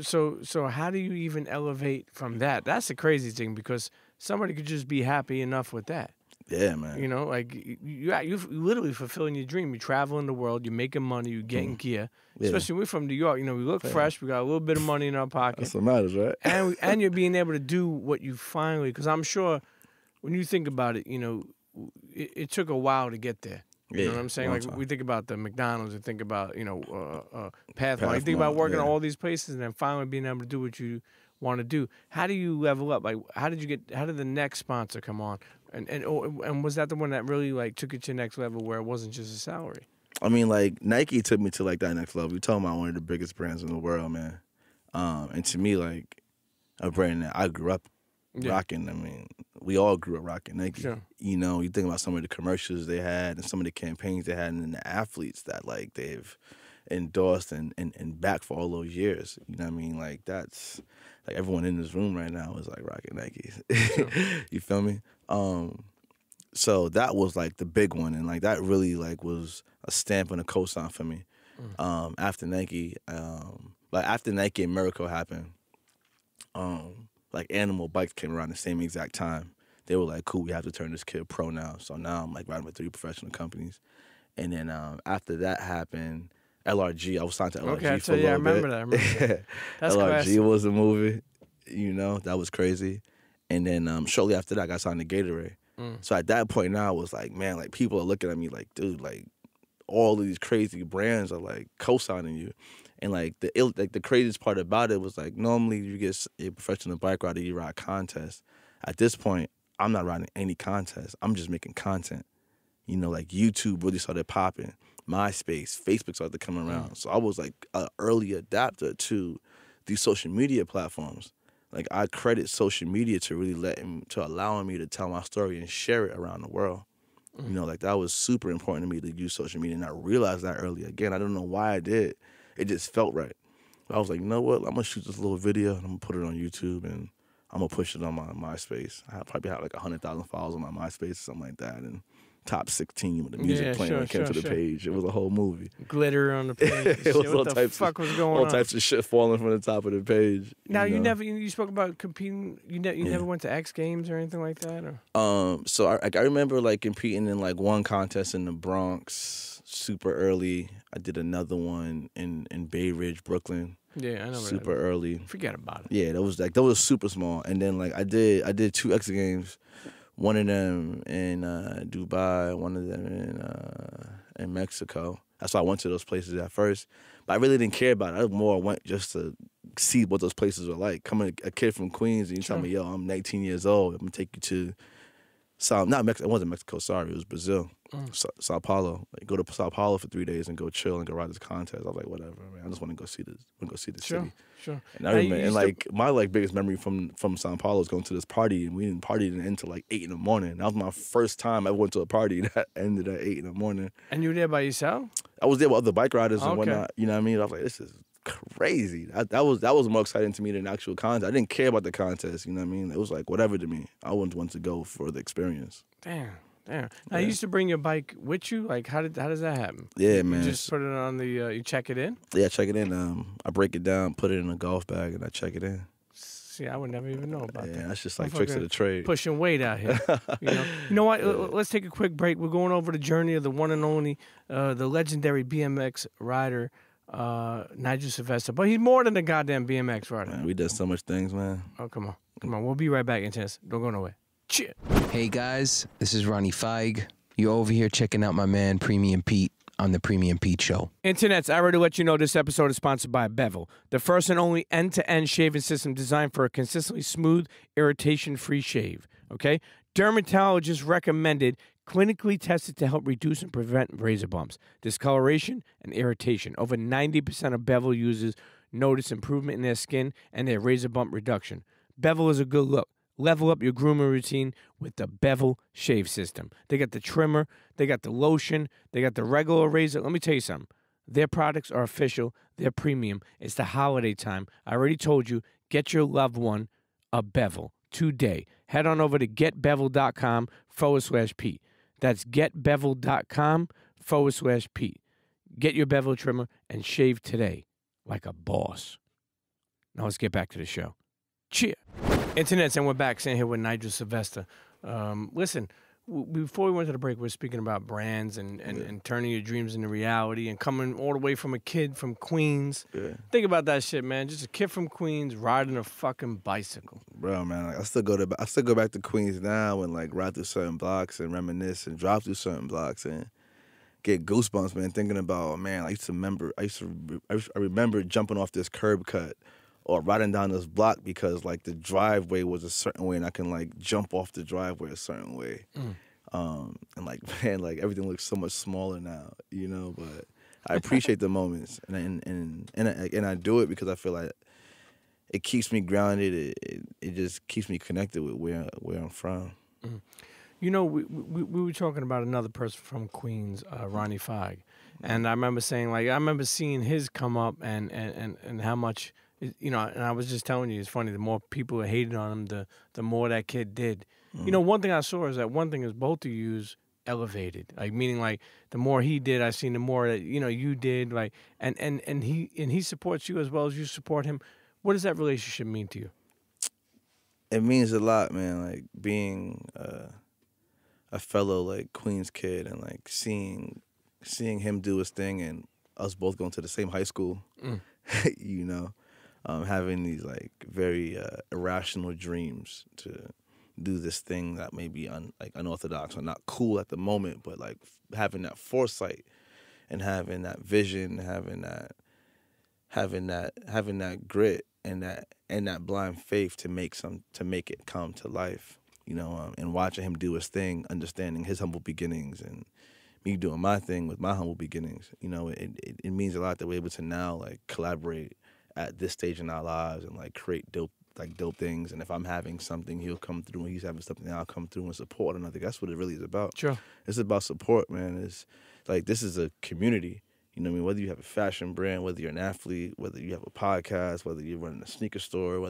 Speaker 1: how do you even elevate from that? That's the crazy thing, because somebody could just be happy enough with that.
Speaker 3: Yeah, man.
Speaker 1: You know, like you're literally fulfilling your dream. You're traveling the world. You're making money. You're getting gear. Yeah. Especially we're from New York. You know, we look fresh. We got a little bit of money in our pocket.
Speaker 3: That's what matters, right?
Speaker 1: And you're being able to do what you finally. Because I'm sure when you think about it, you know, it took a while to get there. You know what I'm saying? Like, we think about the McDonald's, we think about, you know, Pathmark. You think about working at all these places and then finally being able to do what you want to do. How do you level up? Like, how did the next sponsor come on? And was that the one that really, like, took it to the next level where it wasn't just a salary?
Speaker 3: I mean, like, Nike took me to, like, that next level. You're talking about one of the biggest brands in the world, man. And to me, like, a brand that I grew up rocking. I mean, we all grew up rocking Nike. Sure. You know, you think about some of the commercials they had and some of the campaigns they had and the athletes that, like, they've endorsed and backed for all those years. You know what I mean? Like, that's, like, everyone in this room right now is, like, rocking Nikes. Sure. You feel me? So that was, like, the big one. And, like, that really, like, was a stamp and a cosign for me. After Nike, after Nike and Miracle happened, like, Animal Bikes came around the same exact time. They were like, cool, we have to turn this kid pro now. So now I'm, like, riding with 3 professional companies. And then after that happened, LRG, I was signed to LRG for a little bit.
Speaker 1: I remember that. That's
Speaker 3: LRG
Speaker 1: classic.
Speaker 3: was a movie, you know, that was crazy. And then shortly after that, I got signed to Gatorade. So at that point now, I was like, man, like, people are looking at me like, dude, like, all of these crazy brands are, like, co-signing you. And, like, the craziest part about it was, like, normally you get a professional bike rider, you ride contests. At this point, I'm not riding any contest. I'm just making content. You know, like, YouTube really started popping. MySpace, Facebook started coming around. So I was, like, an early adapter to these social media platforms. Like, I credit social media to really allowing me to tell my story and share it around the world. You know, like, that was super important to me to use social media. And I realized that early. Again, I don't know why I did. It just felt right. I was like, you know what? I'm going to shoot this little video and I'm going to put it on YouTube and I'm going to push it on my MySpace. I probably have like 100,000 followers on my MySpace or something like that. And top 16 with the music playing when it came to the page. It was a whole movie.
Speaker 1: Glitter on the page.
Speaker 3: It was
Speaker 1: what the fuck was going on?
Speaker 3: All types of shit falling from the top of the page.
Speaker 1: Now, you spoke about competing. You never went to X Games or anything like that? Or?
Speaker 3: So I remember, like, competing in, like, one contest in the Bronx super early. I did another one in Bay Ridge, Brooklyn.
Speaker 1: Yeah, I know.
Speaker 3: Super early.
Speaker 1: Forget about it.
Speaker 3: Yeah, that was super small. And then, like, I did 2 X Games. One of them in Dubai, one of them in Mexico. That's why I went to those places at first. But I really didn't care about it. I went just to see what those places were like. Coming a kid from Queens and you tell me, yo, I'm 19 years old. I'm going to take you to not Mexico. It wasn't Mexico, sorry. It was Brazil. Sao Paulo. Like, go to Sao Paulo for 3 days and go chill and go ride this contest. I was like, whatever, man. I just want to go see this. City.
Speaker 1: Sure.
Speaker 3: And I remember, my biggest memory from Sao Paulo is going to this party, and we didn't party until like 8 in the morning. That was my first time I ever went to a party that ended at 8 in the morning.
Speaker 1: And you were there by yourself?
Speaker 3: I was there with other bike riders and whatnot. You know what I mean? I was like, this is crazy. That was more exciting to me than the actual contest. I didn't care about the contest. You know what I mean? It was like whatever to me. I wouldn't want to go for the experience.
Speaker 1: Damn. Now, you used to bring your bike with you? Like, how does that happen?
Speaker 3: Yeah, man.
Speaker 1: You just put it on the, you check it in?
Speaker 3: Yeah, check it in. I break it down, put it in a golf bag, and I check it in.
Speaker 1: See, I would never even know about that.
Speaker 3: Yeah, that's just like tricks of the trade.
Speaker 1: Pushing weight out here. You know what? Yeah. Let's take a quick break. We're going over the journey of the one and only, the legendary BMX rider, Nigel Sylvester. But he's more than a goddamn BMX rider.
Speaker 3: Man, we did so much things, man.
Speaker 1: Oh, come on. We'll be right back in tennis. Don't go nowhere. Cheers.
Speaker 4: Hey guys, this is Ronnie Fong. You're over here checking out my man Premium Pete on the Premium Pete Show.
Speaker 1: Internets, I already let you know this episode is sponsored by Bevel, the first and only end-to-end shaving system designed for a consistently smooth, irritation-free shave. Okay, dermatologists recommended Clinically tested to help reduce and prevent razor bumps, discoloration, and irritation. Over 90% of Bevel users notice improvement in their skin and their razor bump reduction. Bevel is a good look. Level up your grooming routine with the Bevel shave system. They got the trimmer, they got the lotion, they got the regular razor. Let me tell you something. Their products are official. They're premium. It's the holiday time. I already told you, get your loved one a Bevel today. Head on over to getbevel.com/Pete. That's getbevel.com/Pete. Get your Bevel trimmer and shave today like a boss. Now let's get back to the show. CHEA. Internets, and we're back sitting here with Nigel Sylvester. Listen, before we went to the break, we were speaking about brands and turning your dreams into reality and coming all the way from a kid from Queens. Yeah. Think about that shit, man. Just a kid from Queens riding a fucking bicycle.
Speaker 3: Bro, man, like, I still go back to Queens now and like ride through certain blocks and reminisce and drive through certain blocks and get goosebumps, man, thinking about, man, I remember jumping off this curb cut or riding down this block because like the driveway was a certain way and I can like jump off the driveway a certain way. And like, man, like everything looks so much smaller now, you know, but I appreciate the moments and I do it because I feel like it keeps me grounded. It just keeps me connected with where I'm from.
Speaker 1: You know, we were talking about another person from Queens, Ronnie Fong, and I remember saying, like, I remember seeing his come up and how much, you know, and I was just telling you, it's funny, the more people hated on him, the more that kid did. You know, one thing I saw is that one thing is both of yous elevated, like, meaning, like, the more he did, I seen the more that, you know, you did, like, and he supports you as well as you support him. What does that relationship mean to you?
Speaker 3: It means a lot, man, like, being a fellow like Queens kid and like seeing him do his thing and us both going to the same high school, you know, having these like very irrational dreams to do this thing that may be unorthodox or not cool at the moment, but like having that foresight and having that vision, having that grit and that blind faith to make it come to life. You know, and watching him do his thing, understanding his humble beginnings, and me doing my thing with my humble beginnings. You know, it means a lot that we're able to now like collaborate at this stage in our lives and like create dope things. And if I'm having something, he'll come through, and he's having something, I'll come through and support. And I think that's what it really is about. Sure, it's about support, man. It's like this is a community. You know what I mean? Whether you have a fashion brand, whether you're an athlete, whether you have a podcast, whether you're running a sneaker store,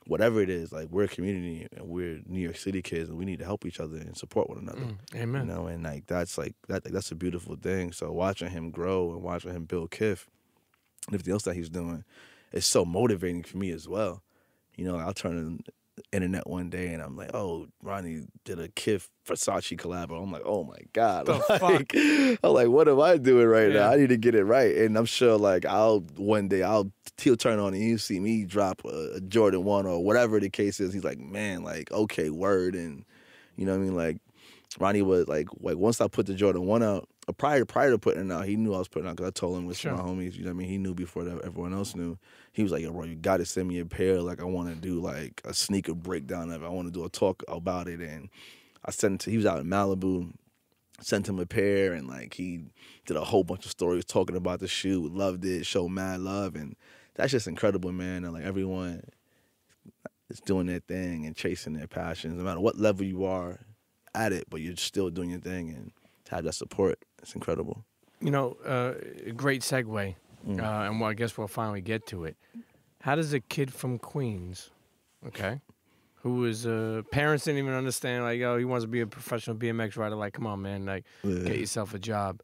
Speaker 3: whatever it is, like we're a community and we're New York City kids and we need to help each other and support one another. Amen. You know, and like that's a beautiful thing. So watching him grow and watching him build Kith and everything else that he's doing, it's so motivating for me as well. You know, I'll turn on the internet one day and I'm like, oh, Ronnie did a Kith Versace collab. I'm like, oh my God. I'm like, what am I doing right now? I need to get it right. And I'm sure like he'll turn on and you see me drop a Jordan 1 or whatever the case is. He's like, man, like, okay, word. And you know what I mean? Like Ronnie was like once I put the Jordan 1 out, prior to putting it out, he knew I was putting it out because I told him with my homies, you know what I mean? He knew before everyone else knew. He was like, yo, bro, you got to send me a pair. Like, I want to do, like, a sneaker breakdown of it. I want to do a talk about it. And I sent him he was out in Malibu, sent him a pair, and, like, he did a whole bunch of stories talking about the shoe, loved it, showed mad love. And that's just incredible, man. And, like, everyone is doing their thing and chasing their passions, no matter what level you are at it, but you're still doing your thing. And to have that support, it's incredible.
Speaker 1: You know, great segue. And I guess we'll finally get to it. How does a kid from Queens, okay, who is parents didn't even understand, like, oh, he wants to be a professional BMX rider, like, come on, man, like, get yourself a job,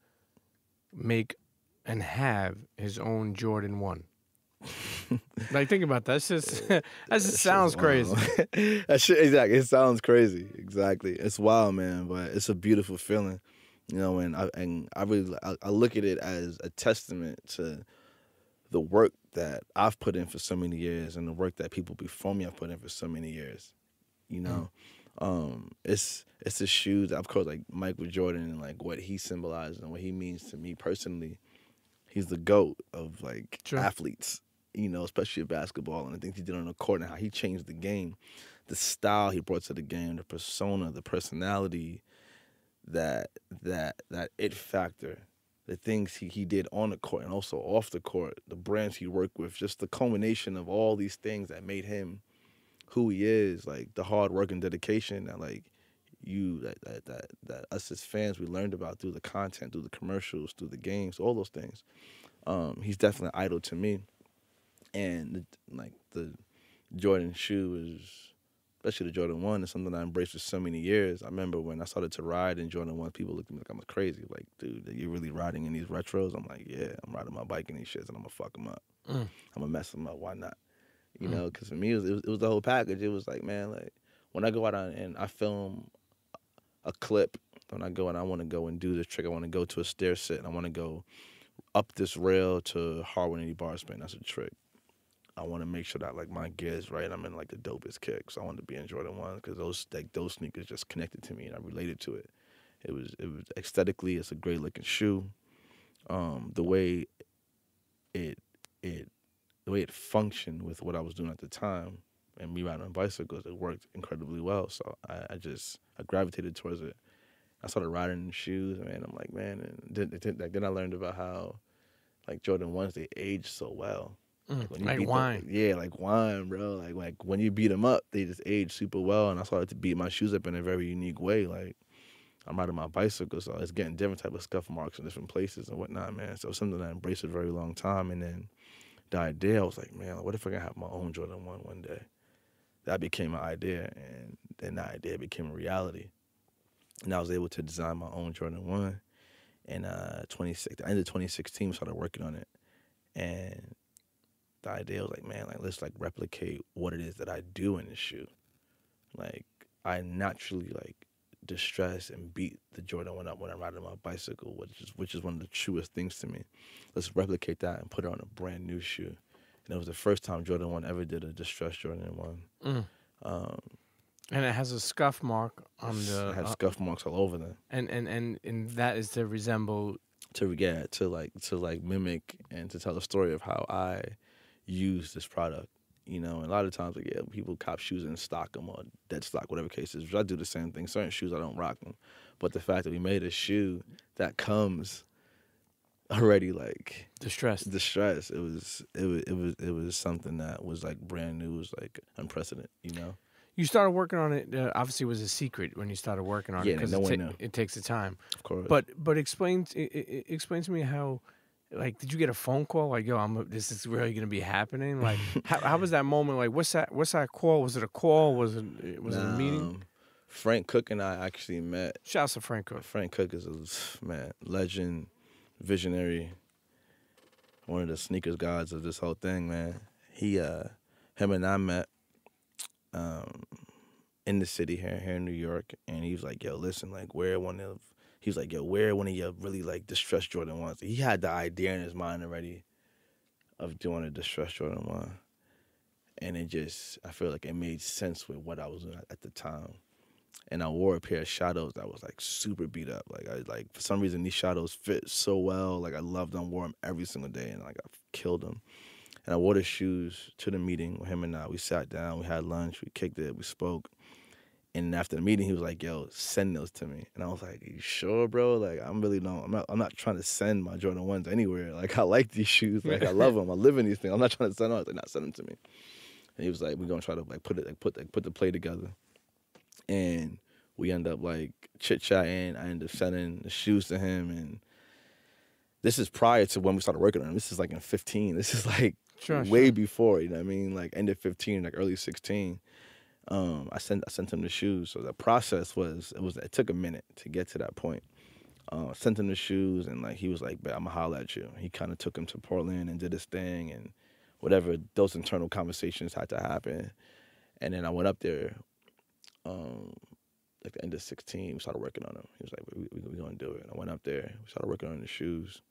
Speaker 1: make and have his own Jordan 1? Like, think about that. That just sounds crazy.
Speaker 3: Exactly. It sounds crazy. Exactly. It's wild, man, but it's a beautiful feeling. You know, and I really look at it as a testament to the work that I've put in for so many years and the work that people before me have put in for so many years. You know, it's the shoes, of course, like Michael Jordan and like what he symbolizes and what he means to me personally. He's the GOAT of like athletes, you know, especially basketball, and the things he did on the court and how he changed the game, the style he brought to the game, the persona, the personality. that it factor, the things he did on the court and also off the court, the brands he worked with, just the culmination of all these things that made him who he is, like the hard work and dedication that like that us as fans we learned about through the content, through the commercials, through the games, all those things. He's definitely an idol to me, and the Jordan shoe is, especially the Jordan 1, is something I embraced for so many years. I remember when I started to ride in Jordan 1, people looked at me like I'm crazy. Like, dude, you're really riding in these retros? I'm like, yeah, I'm riding my bike in these shits, and I'm going to fuck them up. I'm going to mess them up. Why not? You know, because for me, it was the whole package. It was like, man, like, when I go out and I film a clip, when I go and I want to go and do this trick, I want to go to a stair sit, and I want to go up this rail to hard 180 bar spin. That's a trick. I want to make sure that like my gear is right. I'm in like the dopest kicks. I want to be in Jordan 1 because those sneakers just connected to me and I related to it. It was aesthetically, it's a great looking shoe. The way it functioned with what I was doing at the time and me riding on bicycles, it worked incredibly well. So I gravitated towards it. I started riding in shoes, man. I'm like, man, and then I learned about how like Jordan 1s, they age so well.
Speaker 1: Like wine.
Speaker 3: Like wine, bro. Like when you beat them up, they just age super well. And I started to beat my shoes up in a very unique way. Like I'm riding my bicycle, so it's getting different type of scuff marks in different places and whatnot, man. So it's something I embraced for a very long time. And then the idea, I was like, man, what if I can have my own Jordan 1 day? That became an idea, and then that idea became a reality. And I was able to design my own Jordan 1. And the end of 2016, we started working on it. And the idea was like, man, like let's like replicate what it is that I do in the shoe. Like I naturally like distress and beat the Jordan 1 up when I'm riding my bicycle, which is one of the truest things to me. Let's replicate that and put it on a brand new shoe. And it was the first time Jordan 1 ever did a distressed Jordan 1.
Speaker 1: And it has a scuff mark on the.
Speaker 3: It had scuff marks all over them.
Speaker 1: And that is to resemble.
Speaker 3: To mimic and to tell the story of how I use this product, you know. And a lot of times, like, yeah, people cop shoes and stock them or dead stock, whatever case is. I do the same thing. Certain shoes I don't rock them, but the fact that we made a shoe that comes already like
Speaker 1: distressed,
Speaker 3: it was something that was like brand new, it was like unprecedented, you know.
Speaker 1: You started working on it. Obviously, it was a secret when you started working on it because
Speaker 3: no one knew.
Speaker 1: It takes the time.
Speaker 3: Of course.
Speaker 1: But explain to me how. Like, did you get a phone call? Like, yo, this is really gonna be happening. Like, how was that moment? Like, what's that call? Was it a call? Was it a meeting?
Speaker 3: Frank Cook and I actually met.
Speaker 1: Shouts to Frank Cook.
Speaker 3: Frank Cook is a legend, visionary, one of the sneakers gods of this whole thing, man. Him and I met in the city here in New York, and he was like, yo, listen, like, we're one of your really, like, distressed Jordan 1s. He had the idea in his mind already of doing a distressed Jordan 1. And I feel like it made sense with what I was doing at the time. And I wore a pair of Shadows that was, like, super beat up. Like, for some reason, these Shadows fit so well. Like, I loved them, wore them every single day, and, like, I killed them. And I wore the shoes to the meeting with him and I. We sat down, we had lunch, we kicked it, we spoke. And after the meeting, he was like, yo, send those to me. And I was like, you sure, bro? Like, I'm not trying to send my Jordan 1s anywhere. Like, I like these shoes. Like, I love them. I live in these things. I'm not trying to send them. I was like, not send them to me. And he was like, we're going to try to, like, put the play together. And we end up, like, chit-chatting. I end up sending the shoes to him. And this is prior to when we started working on them. This is, like, in 15. This is, like, way before, you know what I mean? Like, end of 15, like, early 16. I sent him the shoes. So the process it took a minute to get to that point. Sent him the shoes, and like he was like, "Bet I'm gonna holler at you." He kind of took him to Portland and did his thing, and whatever those internal conversations had to happen. And then I went up there, like the end of 16. We started working on them. He was like, "We're gonna do it." And I went up there. We started working on the shoes.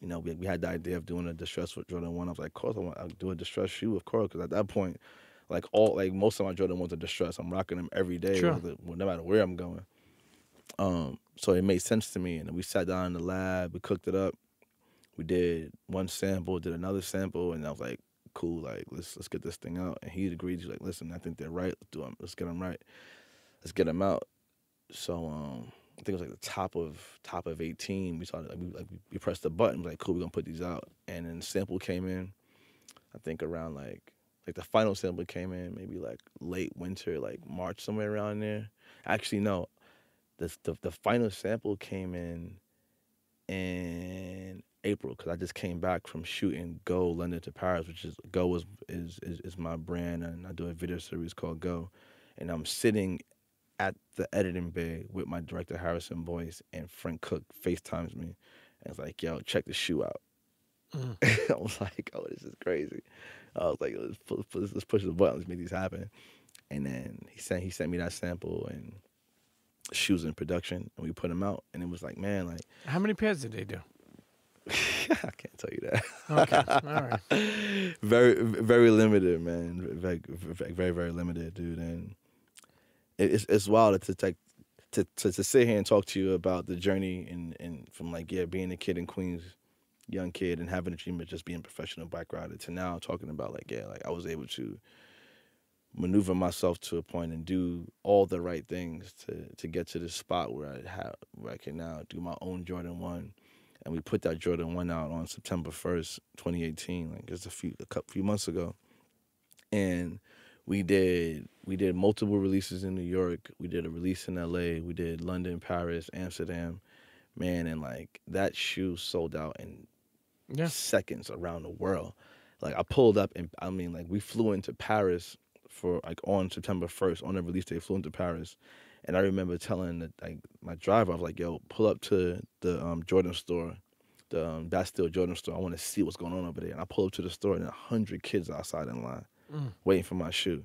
Speaker 3: You know, we had the idea of doing a distress with Jordan 1. I was like, "Of course, I'll do a distress shoe, of course," because at that point. Like most of my Jordan 1s are distressed. I'm rocking them every day, no matter where I'm going. So it made sense to me, and we sat down in the lab. We cooked it up. We did one sample, did another sample, and I was like, "Cool, like let's get this thing out." And he agreed. He's like, "Listen, I think they're right. Let's do them. Let's get them right. Let's get them out." So I think it was like the top of 18. We started we pressed the button, like cool, we're gonna put these out. And then the sample came in, I think around like the final sample came in maybe like late winter, like March, somewhere around there. Actually, no, the final sample came in April, because I just came back from shooting Go London to Paris, which is Go is my brand, and I do a video series called Go, and I'm sitting at the editing bay with my director Harrison Boyce, and Frank Cook FaceTimes me, and it's like, yo, check the shoe out. I was like, oh, this is crazy. I was like, let's push the button, let's make these happen. And then he sent me that sample and shoes in production, and we put them out, and it was like, man, like,
Speaker 1: how many pairs did they do?
Speaker 3: I can't tell you that.
Speaker 1: Okay, all right.
Speaker 3: Very, very limited, man. Very, very, very limited, dude. And it's wild to sit here and talk to you about the journey and from like, yeah, being a kid in Queens, young kid, and having a dream of just being a professional bike rider, to now talking about like, yeah, like I was able to maneuver myself to a point and do all the right things to get to this spot where I can now do my own Jordan 1. And we put that Jordan 1 out on September 1st, 2018, like just a few months ago. And we did multiple releases in New York. We did a release in LA. We did London, Paris, Amsterdam. Man, and like that shoe sold out in seconds around the world. Like I pulled up, and I mean, like we flew into Paris for like on September 1st, on the release day, flew into Paris. And I remember telling my driver, I was like, yo, pull up to the Jordan store, the Bastille Jordan store. I want to see what's going on over there. And I pull up to the store, and 100 kids outside in line waiting for my shoe.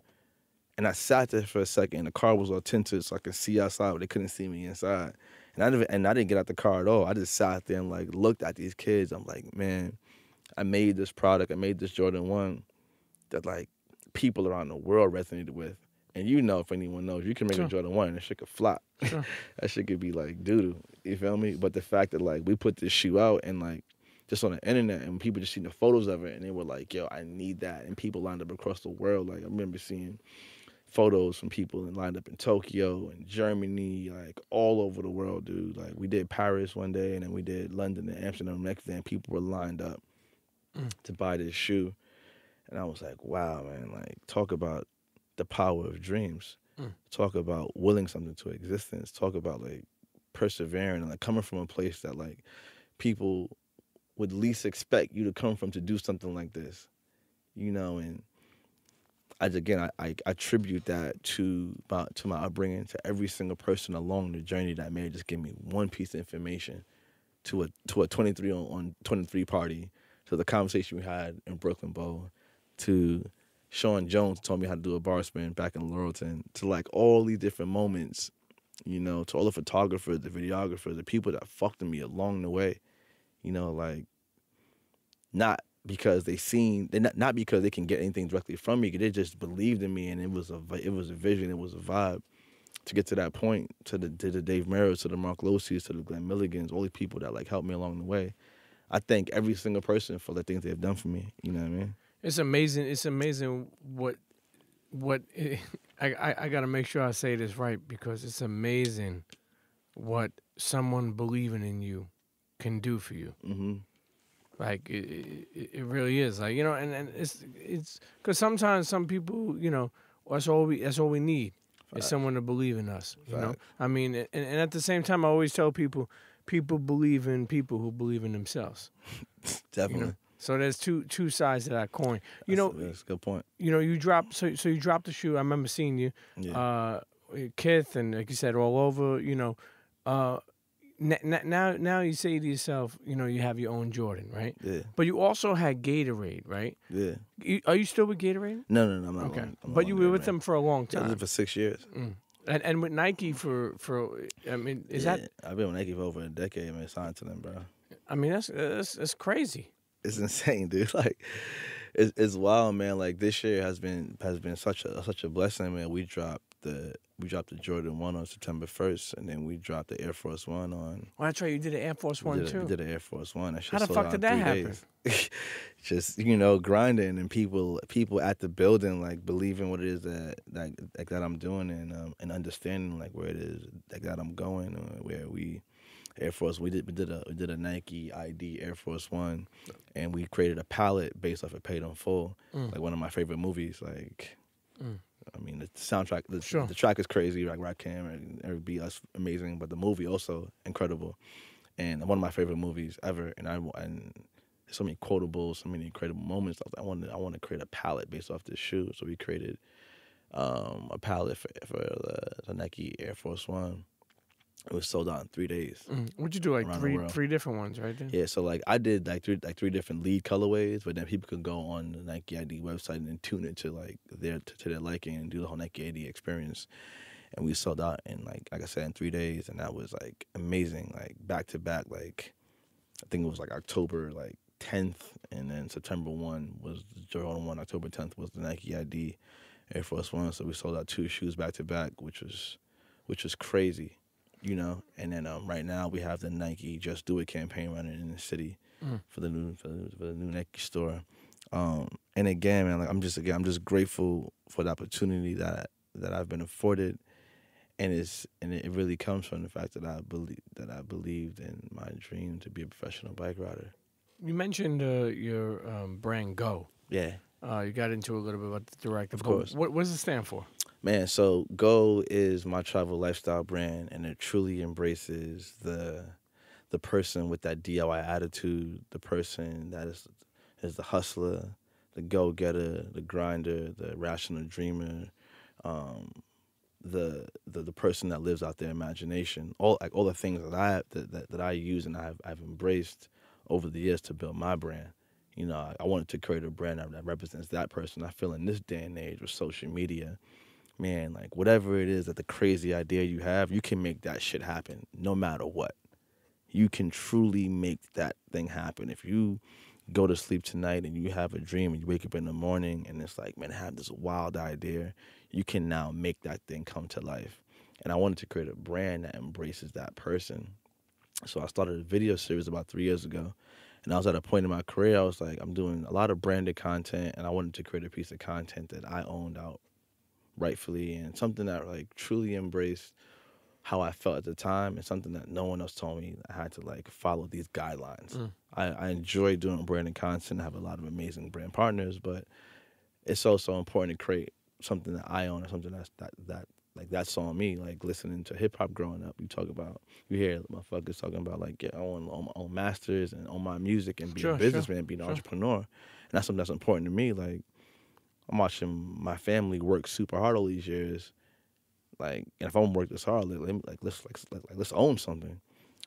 Speaker 3: And I sat there for a second, and the car was all tinted so I could see outside, but they couldn't see me inside. And I didn't get out the car at all. I just sat there and like looked at these kids. I'm like, man, I made this product. I made this Jordan 1 that like people around the world resonated with. And you know, if anyone knows, you can make a Jordan 1 and that shit could flop. That shit could be like doo-doo, you feel me? But the fact that like we put this shoe out and like just on the internet and people just seen the photos of it and they were like, yo, I need that. And people lined up across the world. Like I remember seeing photos from people lined up in Tokyo and Germany, like all over the world, dude. Like we did Paris one day and then we did London and Amsterdam the next day, and people were lined up to buy this shoe. And I was like, wow, man, like talk about the power of dreams. Talk about willing something to existence. Talk about like persevering and like coming from a place that like people would least expect you to come from to do something like this, you know. And I attribute that to my upbringing, to every single person along the journey that may just give me one piece of information, to a 23 on 23 party, to the conversation we had in Brooklyn Bowl, to Sean Jones told me how to do a bar spin back in Laurelton, to like all these different moments, you know, to all the photographers, the videographers, the people that fucked with me along the way, you know, like not because not because they can get anything directly from me, they just believed in me, and it was a vision, it was a vibe to get to that point, to the Dave Merrills, to the Mark Losi's, to the Glenn Milligans, all these people that like helped me along the way. I thank every single person for the things they've done for me, you know what I mean?
Speaker 1: It's amazing. It's amazing I got to make sure I say this right, because it's amazing what someone believing in you can do for you.
Speaker 3: Mm-hmm.
Speaker 1: Like it really is. Like, you know, and it's because sometimes some people, you know, that's all we need is someone to believe in us. You know, I mean, and at the same time, I always tell people believe in people who believe in themselves.
Speaker 3: Definitely.
Speaker 1: You know? So there's two sides to that coin.
Speaker 3: That's a good point.
Speaker 1: You know, you dropped so you dropped the shoe. I remember seeing you, Kith, and like you said, all over. You know, now you say to yourself, you know, you have your own Jordan, right?
Speaker 3: Yeah.
Speaker 1: But you also had Gatorade, right?
Speaker 3: Yeah.
Speaker 1: Are you still with Gatorade?
Speaker 3: No, I'm not.
Speaker 1: Okay,
Speaker 3: I'm
Speaker 1: but you were with them for a long time.
Speaker 3: I was for 6 years.
Speaker 1: And with Nike for I mean, is that?
Speaker 3: I've been with Nike for over a decade, man. Signed to them, bro.
Speaker 1: I mean, that's crazy.
Speaker 3: It's insane, dude. Like, it's wild, man. Like this year has been such a blessing, man. We dropped the Jordan 1 on September 1st, and then we dropped the Air Force 1 on.
Speaker 1: Oh, that's right. You did an Air Force One too.
Speaker 3: We did an Air Force 1. That shit
Speaker 1: How the
Speaker 3: sold
Speaker 1: fuck
Speaker 3: out
Speaker 1: did
Speaker 3: in
Speaker 1: that
Speaker 3: 3
Speaker 1: happen?
Speaker 3: days. Just grinding, and people at the building like believing what it is that I'm doing, and understanding like where it is that I'm going, where we Air Force. We did a Nike ID Air Force 1, and we created a palette based off of Paid in Full, like one of my favorite movies. Like, I mean, the soundtrack, the track is crazy, like Rakim and every beat, that's amazing. But the movie also incredible, and one of my favorite movies ever. And so many quotables, so many incredible moments. I want to create a palette based off this shoe. So we created a palette for the Nike Air Force 1. It was sold out in 3 days.
Speaker 1: What'd you do? Like three different ones, right? Then?
Speaker 3: Yeah, so like I did like three different lead colorways, but then people could go on the Nike ID website and then tune it to like their liking and do the whole Nike ID experience. And we sold out in like I said in 3 days, and that was like amazing. Like back to back, like I think it was like October like 10th, and then September 1 was the Jordan 1. October 10th was the Nike ID Air Force 1. So we sold out 2 shoes back to back, which was crazy. And then right now we have the Nike Just Do It campaign running in the city for the new Nike store. And again, man, like I'm just grateful for the opportunity that I've been afforded, and it really comes from the fact that I believed in my dream to be a professional bike rider.
Speaker 1: You mentioned your brand Go.
Speaker 3: Yeah.
Speaker 1: You got into a little bit about the director.
Speaker 3: Of course.
Speaker 1: What does it stand for?
Speaker 3: Man, so Go is my travel lifestyle brand, and it truly embraces the person with that DIY attitude, the person that is the hustler, the go-getter, the grinder, the rational dreamer, the person that lives out their imagination. All the things that I use and I've embraced over the years to build my brand. I wanted to create a brand that represents that person. I feel in this day and age with social media, man, like whatever it is that the crazy idea you have, you can make that shit happen no matter what. You can truly make that thing happen. If you go to sleep tonight and you have a dream and you wake up in the morning and it's like, man, I have this wild idea, you can now make that thing come to life. And I wanted to create a brand that embraces that person. So I started a video series about 3 years ago. And I was at a point in my career, I was like, I'm doing a lot of branded content, and I wanted to create a piece of content that I owned out rightfully, and something that like truly embraced how I felt at the time, and something that no one else told me I had to like follow these guidelines. I enjoy doing branded content. I have a lot of amazing brand partners, but it's also important to create something that I own, or something that's on me. Like listening to hip hop growing up, you hear motherfuckers talking about like own masters and own my music and being a businessman, being an entrepreneur, and that's something that's important to me. Like I'm watching my family work super hard all these years. Like, and if I'm gonna work this hard, let's own something.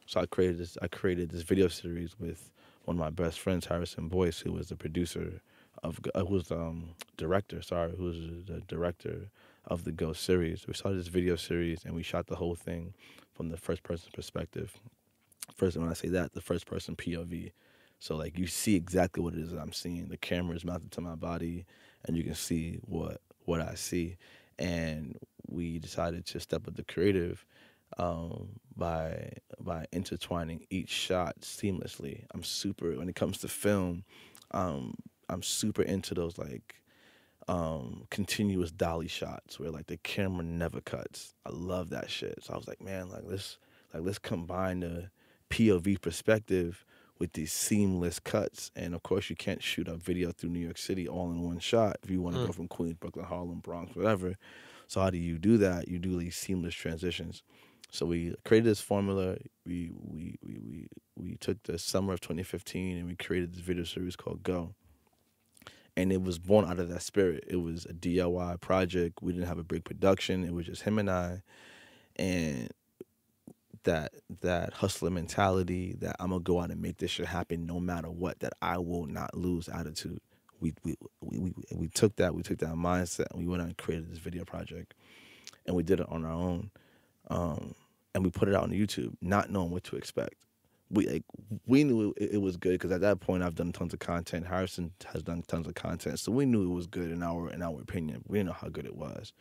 Speaker 3: So I created this video series with one of my best friends, Harrison Boyce, who was the producer who was the director of the Go series. We started this video series and we shot the whole thing from the first person perspective. First, when I say that, the first person POV. So like you see exactly what it is that I'm seeing. The camera is mounted to my body, and you can see what I see. And we decided to step up the creative by intertwining each shot seamlessly. When it comes to film, I'm super into those like continuous dolly shots where like the camera never cuts. I love that shit. So I was like, man, let's combine the POV perspective with these seamless cuts. And of course you can't shoot a video through New York City all in one shot if you want to go from Queens, Brooklyn, Harlem, Bronx, whatever. So how do you do that? You do these seamless transitions. So we created this formula. We took the summer of 2015 and we created this video series called Go. And it was born out of that spirit. It was a DIY project. We didn't have a big production. It was just him and I. And that hustler mentality, that I'm going to go out and make this shit happen no matter what, that I will not lose attitude. We took that mindset, and we went out and created this video project. And we did it on our own. And we put it out on YouTube, not knowing what to expect. We knew it was good because at that point I've done tons of content. Harrison has done tons of content, so we knew it was good in our opinion. We didn't know how good it was.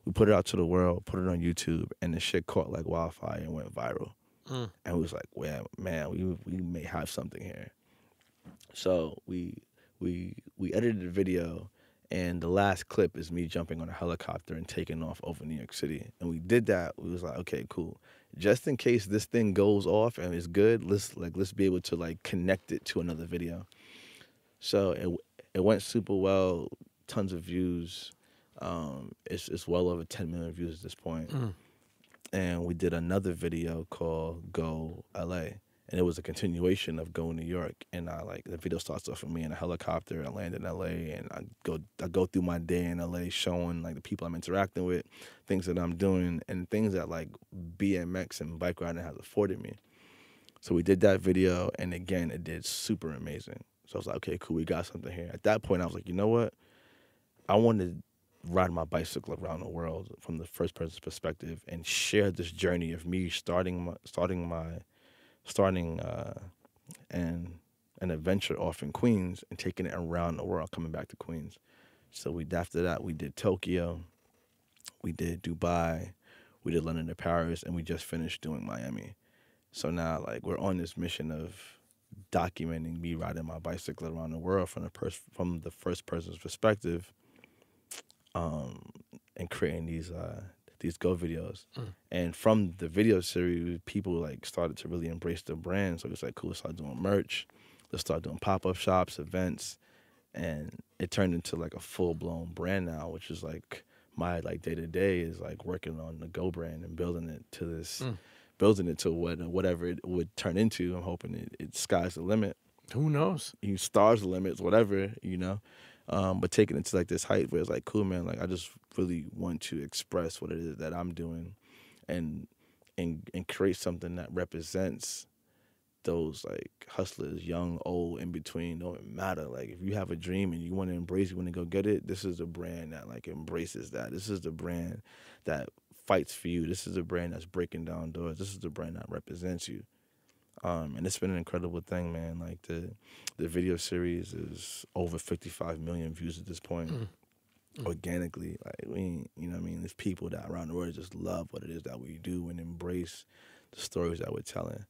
Speaker 3: We put it out to the world, put it on YouTube, and the shit caught like wildfire and went viral. And it was like, well, man, we may have something here. So we edited the video, and the last clip is me jumping on a helicopter and taking off over New York City. And we did that. We was like, okay, cool. Just in case this thing goes off and is good, let's be able to like connect it to another video. So it went super well, tons of views. It's well over 10 million views at this point. And we did another video called Go LA. And it was a continuation of Go New York. And the video starts off with me in a helicopter. I land in LA, and I go through my day in LA, showing like the people I'm interacting with, things that I'm doing, and things that like BMX and bike riding has afforded me. So we did that video, and again, it did super amazing. So I was like, okay, cool, we got something here. At that point, I was like, you know what? I want to ride my bicycle around the world from the first person's perspective and share this journey of me starting an adventure off in Queens and taking it around the world, coming back to Queens. So after that, we did Tokyo, we did Dubai, we did London to Paris, and we just finished doing Miami. So now, like, we're on this mission of documenting me riding my bicycle around the world from the first person's perspective, and creating these Go videos. And from the video series, people like started to really embrace the brand. So it's like, cool, let's start doing merch. Let's start doing pop-up shops, events. And it turned into like a full-blown brand now, which is like my like day-to-day is like working on the Go brand and building it to this, building it to whatever it would turn into. I'm hoping it sky's the limit.
Speaker 1: Who knows?
Speaker 3: You stars the limits, whatever, you know. But taking it to like this height where it's like, cool, man, like I just really want to express what it is that I'm doing and create something that represents those like hustlers, young, old, in between. Don't matter. Like if you have a dream and you want to embrace it, you want to go get it, this is a brand that like embraces that. This is the brand that fights for you. This is a brand that's breaking down doors. This is the brand that represents you. And it's been an incredible thing, man. Like the video series is over 55 million views at this point. Organically, like you know what I mean? There's people that around the world just love what it is that we do and embrace the stories that we're telling.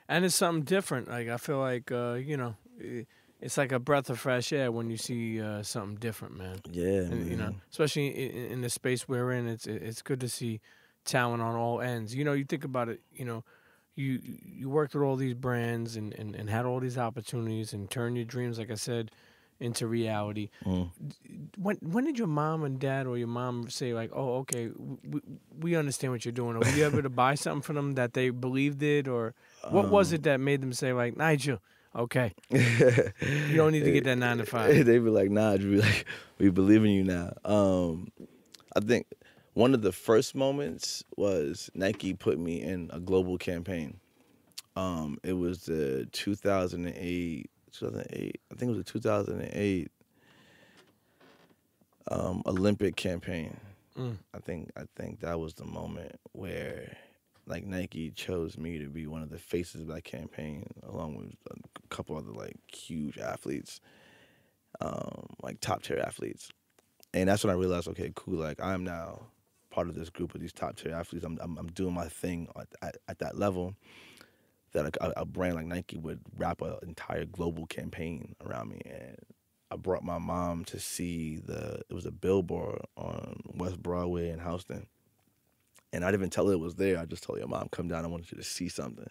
Speaker 1: And it's something different. Like I feel like it's like a breath of fresh air when you see something different, man.
Speaker 3: Yeah,
Speaker 1: and,
Speaker 3: man.
Speaker 1: you know, especially in the space we're in, it's good to see talent on all ends. You know, you think about it. You know, you worked with all these brands and had all these opportunities and turned your dreams, like I said, into reality. When did your mom and dad or your mom say like, oh, okay, we understand what you're doing? Or were you able to buy something for them that they believed it? Or what was it that made them say like, Nigel, okay, you don't need to get that 9 to 5?
Speaker 3: They be like, nah, we believe in you now. I think one of the first moments was Nike put me in a global campaign. It was the 2008, I think it was the 2008 Olympic campaigh. I think that was the moment where like Nike chose me to be one of the faces of that campaign, along with a couple other like huge athletes, like top tier athletes. And that's when I realized, okay, cool, like I'm now part of this group of these top tier athletes. I'm doing my thing at that level that a brand like Nike would wrap an entire global campaign around me. And I brought my mom to see it was a billboard on West Broadway in Houston. And I didn't even tell her it was there. I just told her, Mom, come down, I want you to see something.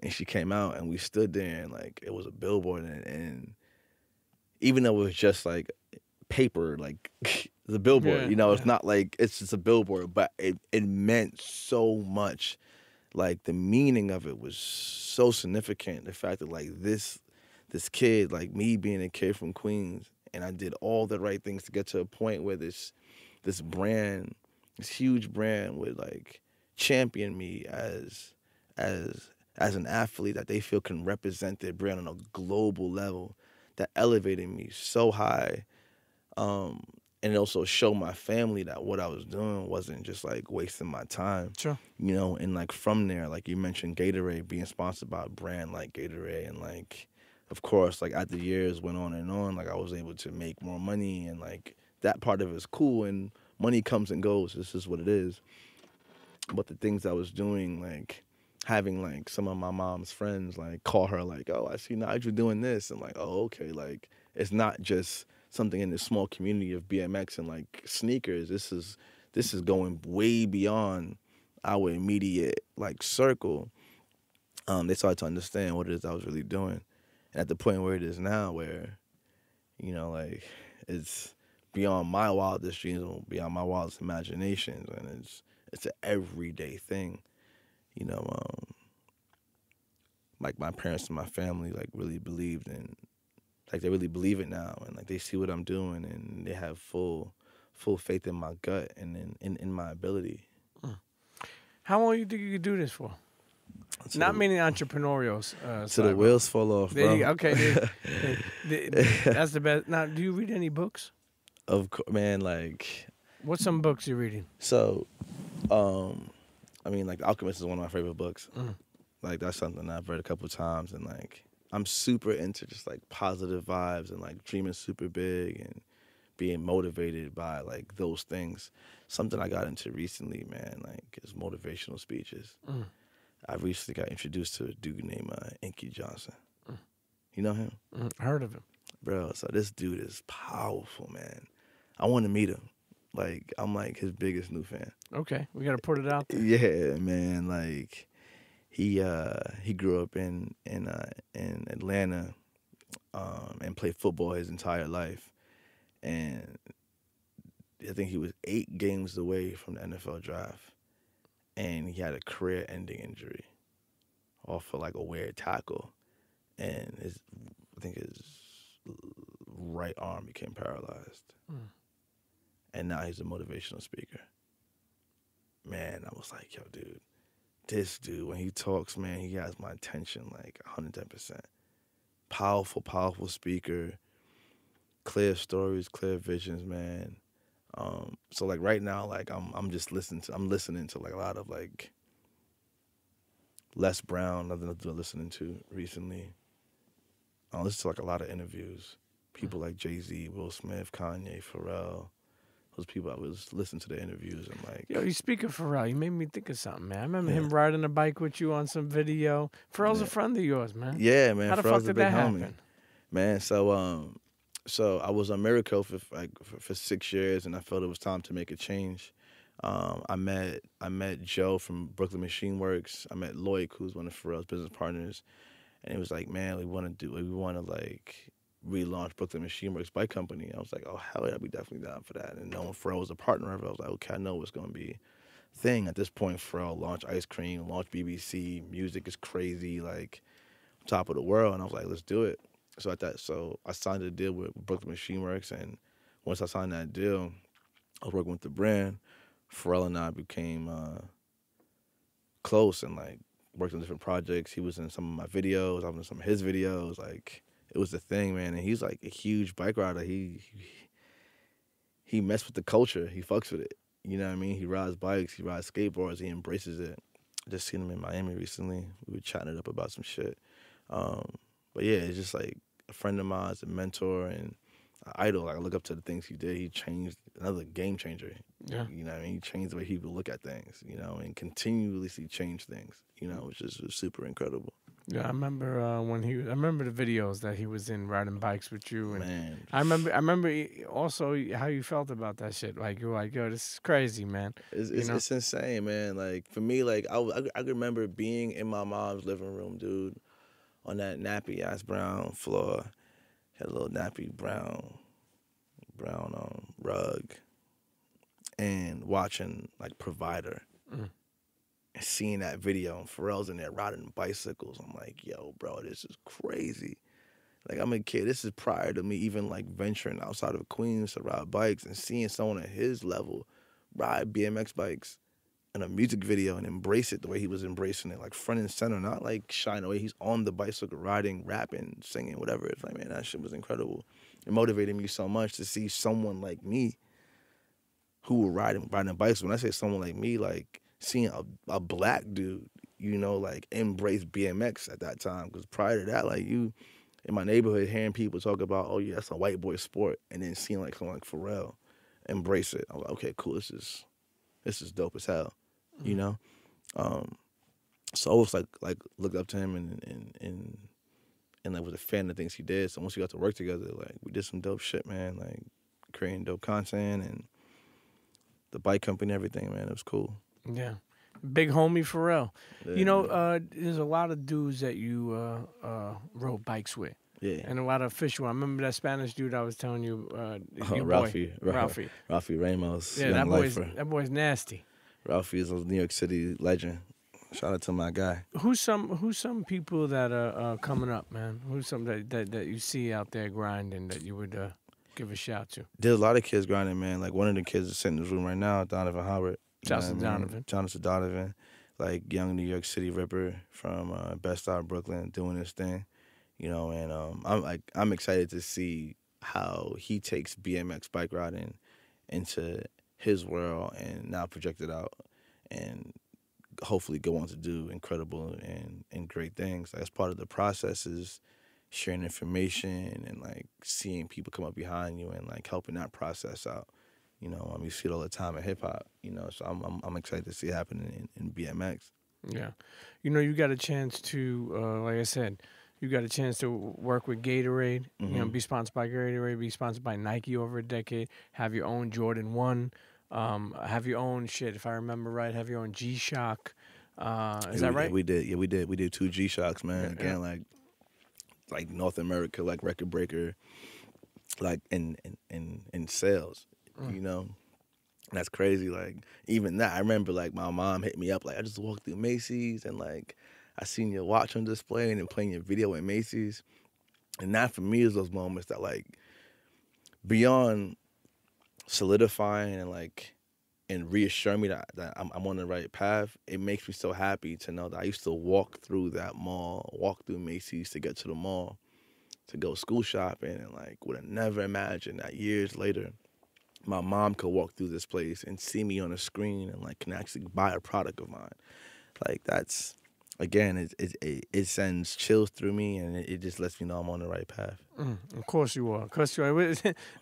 Speaker 3: And she came out and we stood there and like it was a billboard and even though it was just like paper, like the billboard, you know, it's not like it's just a billboard, but it meant so much. Like the meaning of it was so significant. The fact that like this kid, like me being a kid from Queens, and I did all the right things to get to a point where this brand, this huge brand, would like champion me as an athlete that they feel can represent their brand on a global level. That elevated me so high. And it also showed my family that what I was doing wasn't just like wasting my time.
Speaker 1: Sure.
Speaker 3: You know, and like from there, like you mentioned Gatorade, being sponsored by a brand like Gatorade, and like, of course, like as the years went on and on, like I was able to make more money, and like that part of it is cool. And money comes and goes. This is what it is. But the things I was doing, like having like some of my mom's friends like call her like, oh, I see Nigel doing this, and like, oh, okay, like it's not just something in this small community of BMX and like sneakers. This is going way beyond our immediate like circle. They started to understand what it is I was really doing, and at the point where it is now, where you know, like it's beyond my wildest dreams, beyond my wildest imaginations, and it's an everyday thing, you know. Like my parents and my family like really believed in, like they really believe it now, and like they see what I'm doing, and they have full faith in my gut and in my ability.
Speaker 1: How long do you think you could do this for? Not meaning entrepreneurial.
Speaker 3: So the wheels fall off, bro.
Speaker 1: Okay, that's the best. Now, do you read any books?
Speaker 3: Of course, man. Like,
Speaker 1: what's some books you're reading?
Speaker 3: So, I mean, like, Alchemist is one of my favorite books. Like, that's something I've read a couple of times, and like, I'm super into just like positive vibes and like dreaming super big and being motivated by like those things. Something I got into recently, man, like is motivational speeches. I recently got introduced to a dude named Inky Johnson. You know him?
Speaker 1: Heard of him.
Speaker 3: Bro, so this dude is powerful, man. I want to meet him. Like, I'm like his biggest new fan.
Speaker 1: Okay, we got to put it out there.
Speaker 3: Yeah, man. Like, he grew up in Atlanta and played football his entire life. And I think he was 8 games away from the NFL draft. And he had a career-ending injury off of like a weird tackle, and I think his right arm became paralyzed. And now he's a motivational speaker. Man, I was like, yo, dude, this dude, when he talks, man, he has my attention like 110%. Powerful, powerful speaker, clear stories, clear visions, man. So like right now, like I'm listening to like a lot of like Les Brown, nothing I've been listening to recently. I listen to like a lot of interviews. People like Jay-Z, Will Smith, Kanye, Pharrell. Those people, I was listening to the interviews and like.
Speaker 1: Yo, you speak of Pharrell, you made me think of something, man. I remember him riding a bike with you on some video. Pharrell's a friend of yours, man.
Speaker 3: Yeah, man.
Speaker 1: How the fuck did that happen?
Speaker 3: Man, so I was on Miracle for 6 years, and I felt it was time to make a change. I met Joe from Brooklyn Machine Works. I met Loic, who's one of Pharrell's business partners, and it was like, man, we want to like relaunch Brooklyn Machine Works Bike Company. I was like, oh hell yeah, I'd be definitely down for that. And knowing Pharrell was a partner of it, I was like, okay, I know what's gonna be a thing. At this point, Pharrell launched Ice Cream, launched BBC. Music is crazy, like top of the world, and I was like, let's do it. So I signed a deal with Brooklyn Machine Works, and once I signed that deal, I was working with the brand. Pharrell and I became close and like worked on different projects. He was in some of my videos, I was in some of his videos. Like, it was the thing, man. And he's like a huge bike rider. He messed with the culture. He fucks with it. You know what I mean? He rides bikes. He rides skateboards. He embraces it. I just seen him in Miami recently. We were chatting it up about some shit. But yeah, it's just like a friend of mine, a mentor, and an idol. Like, I look up to the things he did. He changed, another game changer.
Speaker 1: Yeah.
Speaker 3: You know what I mean? He changed the way people look at things, you know, and continuously change things, you know, which is super incredible.
Speaker 1: Yeah, I remember I remember the videos that he was in riding bikes with you, and
Speaker 3: man,
Speaker 1: I remember also how you felt about that shit. Like, you're like, yo, this is crazy, man.
Speaker 3: It's insane, man. Like, for me, like I remember being in my mom's living room, dude, on that nappy ass brown floor, had a little nappy brown rug, and watching like Provider. And seeing that video, and Pharrell's in there riding bicycles, I'm like, yo, bro, this is crazy. Like, I'm a kid. This is prior to me even like venturing outside of Queens to ride bikes, and seeing someone at his level ride BMX bikes in a music video and embrace it the way he was embracing it, like front and center, not like shying away. He's on the bicycle, riding, rapping, singing, whatever. It's like, man, that shit was incredible. It motivated me so much to see someone like me who were riding bikes. When I say someone like me, like seeing a black dude, you know, like embrace BMX at that time. Because prior to that, like, you, in my neighborhood, hearing people talk about, oh yeah, that's a white boy sport, and then seeing like someone like Pharrell embrace it. I'm like, okay, cool. This is dope as hell, you know. So I was like looked up to him and like was a fan of things he did. So once we got to work together, like we did some dope shit, man. Like creating dope content and the bike company and everything, man. It was cool.
Speaker 1: Yeah. Big homie Pharrell.
Speaker 3: Yeah,
Speaker 1: You know, there's a lot of dudes that you rode bikes with.
Speaker 3: Yeah.
Speaker 1: And a lot of official. I remember that Spanish dude I was telling you, your
Speaker 3: Ralphie.
Speaker 1: boy, Ralphie.
Speaker 3: Ralphie Ramos.
Speaker 1: Yeah,
Speaker 3: young
Speaker 1: that boy's nasty.
Speaker 3: Ralphie is a New York City legend. Shout out to my guy.
Speaker 1: Who's some people that are coming up, man? Who's some that you see out there grinding that you would give a shout to?
Speaker 3: There's a lot of kids grinding, man. Like one of the kids is sitting in this room right now, Donovan Howard.
Speaker 1: Jonathan Donovan.
Speaker 3: Jonathan Donovan, like young New York City Ripper from Best Style Brooklyn, doing his thing, you know. And I'm excited to see how he takes BMX bike riding into his world and now project it out and hopefully go on to do incredible and great things. Like, as part of the process is sharing information and like seeing people come up behind you and like helping that process out. You know, you see it all the time in hip hop. You know, so I'm excited to see it happen in BMX.
Speaker 1: Yeah, you know, you got a chance to, like I said, you got a chance to work with Gatorade.
Speaker 3: Mm-hmm.
Speaker 1: You know, be sponsored by Gatorade, be sponsored by Nike over a decade. Have your own Jordan 1. Have your own shit. If I remember right, have your own G-Shock. Is that right?
Speaker 3: We did. Yeah, we did. We did 2 G-Shocks, man.
Speaker 1: Yeah,
Speaker 3: Again, like North America, like record breaker, like in sales. You know, and that's crazy. Like even that, I remember like my mom hit me up. Like I just walked through Macy's and like I seen your watch on display and then playing your video at Macy's, and that for me is those moments that like beyond solidifying and reassuring me that I'm on the right path. It makes me so happy to know that I used to walk through that mall, walk through Macy's to get to the mall to go school shopping, and like would have never imagined that years later my mom could walk through this place and see me on a screen and like can actually buy a product of mine. Like that's, again, it sends chills through me, and it just lets me know I'm on the right path.
Speaker 1: Of course you are. Of course you are.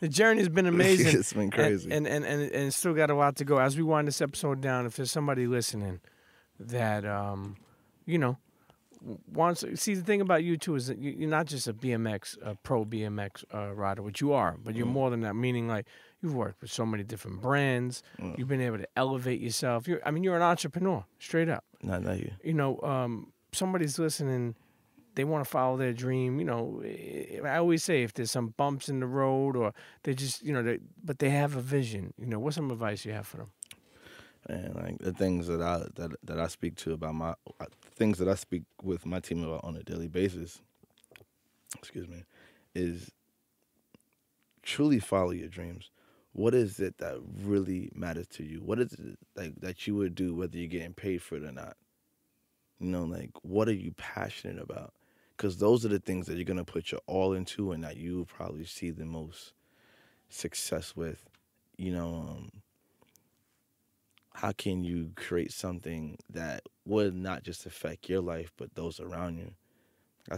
Speaker 1: The journey's been amazing.
Speaker 3: It's been crazy.
Speaker 1: And still got a lot to go. As we wind this episode down, if there's somebody listening that, you know, wants to see, the thing about you too is that you're not just a pro BMX rider, which you are, but you're more than that. Meaning, like, you've worked with so many different brands. You've been able to elevate yourself. You're an entrepreneur, straight up.
Speaker 3: Not you.
Speaker 1: You know, somebody's listening. They want to follow their dream. You know, I always say if there's some bumps in the road or they just, you know, but they have a vision. You know, what's some advice you have for them?
Speaker 3: And like the things that I speak to about things that I speak with my team about on a daily basis, is truly follow your dreams. What is it that really matters to you? What is it like that you would do whether you're getting paid for it or not? You know, like what are you passionate about? Because those are the things that you're gonna put your all into, and that you will probably see the most success with. You know, how can you create something that would not just affect your life, but those around you? I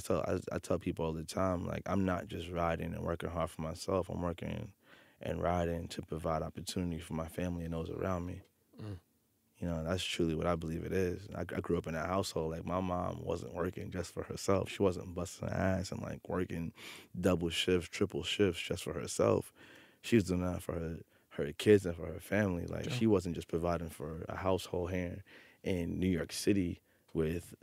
Speaker 3: tell people all the time, like, I'm not just riding and working hard for myself. I'm working and riding to provide opportunity for my family and those around me. You know, that's truly what I believe it is. I grew up in that household. Like, my mom wasn't working just for herself. She wasn't busting her ass and, like, working double shifts, triple shifts just for herself. She was doing that for her kids and for her family. Like, she wasn't just providing for a household here in New York City with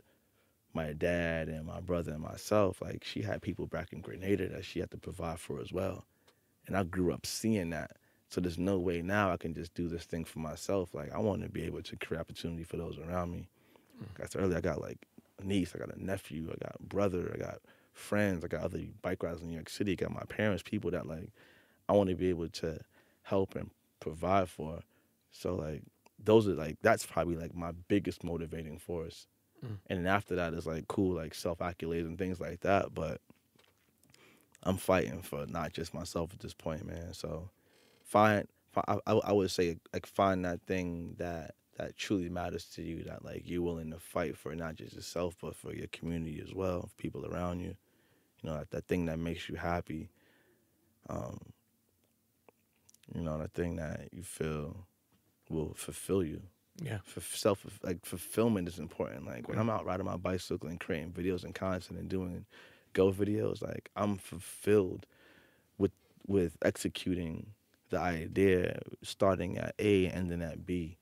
Speaker 3: my dad and my brother and myself. Like, she had people back in Grenada that she had to provide for as well. And I grew up seeing that. So there's no way now I can just do this thing for myself. Like, I want to be able to create opportunity for those around me. Like I said earlier, I got, like, a niece, I got a nephew, I got a brother, I got friends, I got other bike riders in New York City, I got my parents, people that, like, I want to be able to help and provide for. So, like, those are, like, that's probably, like, my biggest motivating force. And then after that, it's, like, cool, like, self-accolades and things like that. But I'm fighting for not just myself at this point, man. So I would say, like, find that thing that truly matters to you, that, like, you're willing to fight for, not just yourself, but for your community as well, for people around you. You know, that thing that makes you happy. You know, the thing that you feel will fulfill you.
Speaker 1: Yeah.
Speaker 3: Fulfillment is important. Like when I'm out riding my bicycle and creating videos and content and doing go videos, like I'm fulfilled with executing the idea, starting at A and ending at B.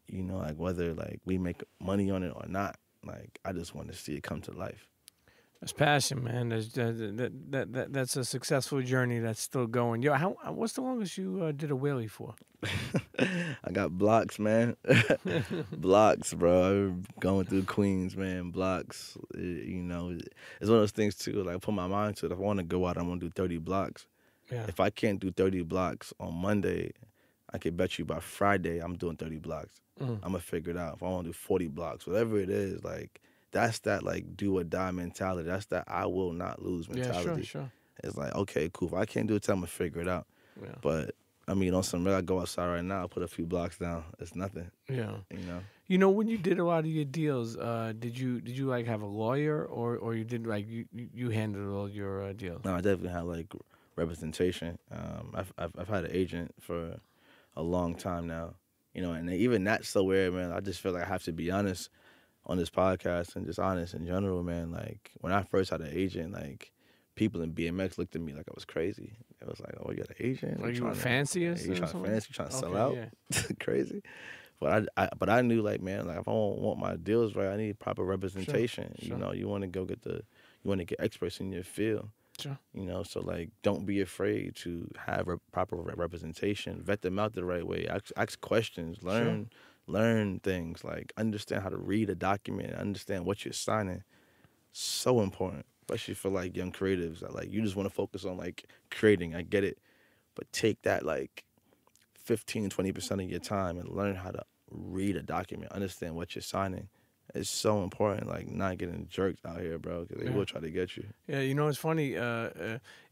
Speaker 3: You know, like whether like we make money on it or not, like I just want to see it come to life.
Speaker 1: That's passion, man. That's a successful journey that's still going. Yo, what's the longest you did a wheelie for?
Speaker 3: I got blocks, man. Blocks, bro. I'm going through Queens, man. Blocks. You know, it's one of those things too. Like I put my mind to it. If I want to go out, I'm gonna do 30 blocks.
Speaker 1: Yeah.
Speaker 3: If I can't do 30 blocks on Monday, I can bet you by Friday I'm doing 30 blocks. I'm gonna figure it out. If I want to do 40 blocks, whatever it is, like. That's that like do or die mentality. That's that I will not lose mentality.
Speaker 1: Yeah, sure.
Speaker 3: It's like, okay, cool. If I can't do it, I'm gonna figure it out.
Speaker 1: Yeah.
Speaker 3: But I mean, on some real, I go outside right now, put a few blocks down. It's nothing.
Speaker 1: Yeah.
Speaker 3: You know.
Speaker 1: You know, when you did a lot of your deals, did you like have a lawyer or you did like you handled all your deals?
Speaker 3: No, I definitely had like representation. I've had an agent for a long time now. You know, and even that's so weird, man. I just feel like I have to be honest on this podcast and just honest in general, man. Like when I first had an agent, like people in BMX looked at me like I was crazy. It was like, oh, you got an agent?
Speaker 1: Like you were fancy or something?
Speaker 3: You trying to sell out?
Speaker 1: Yeah.
Speaker 3: Crazy. But I knew like, man, like if I want my deals right, I need proper representation.
Speaker 1: Sure.
Speaker 3: You know, you want to get experts in your field.
Speaker 1: Sure.
Speaker 3: You know, so like don't be afraid to have proper representation. Vet them out the right way. Ask questions. Learn things, like understand how to read a document, understand what you're signing. So important, especially for like young creatives that like you just want to focus on like creating. I get it, but take that like 15-20% of your time and learn how to read a document, understand what you're signing. It's so important, like not getting jerked out here, bro, because they will try to get you.
Speaker 1: Yeah, you know, it's funny.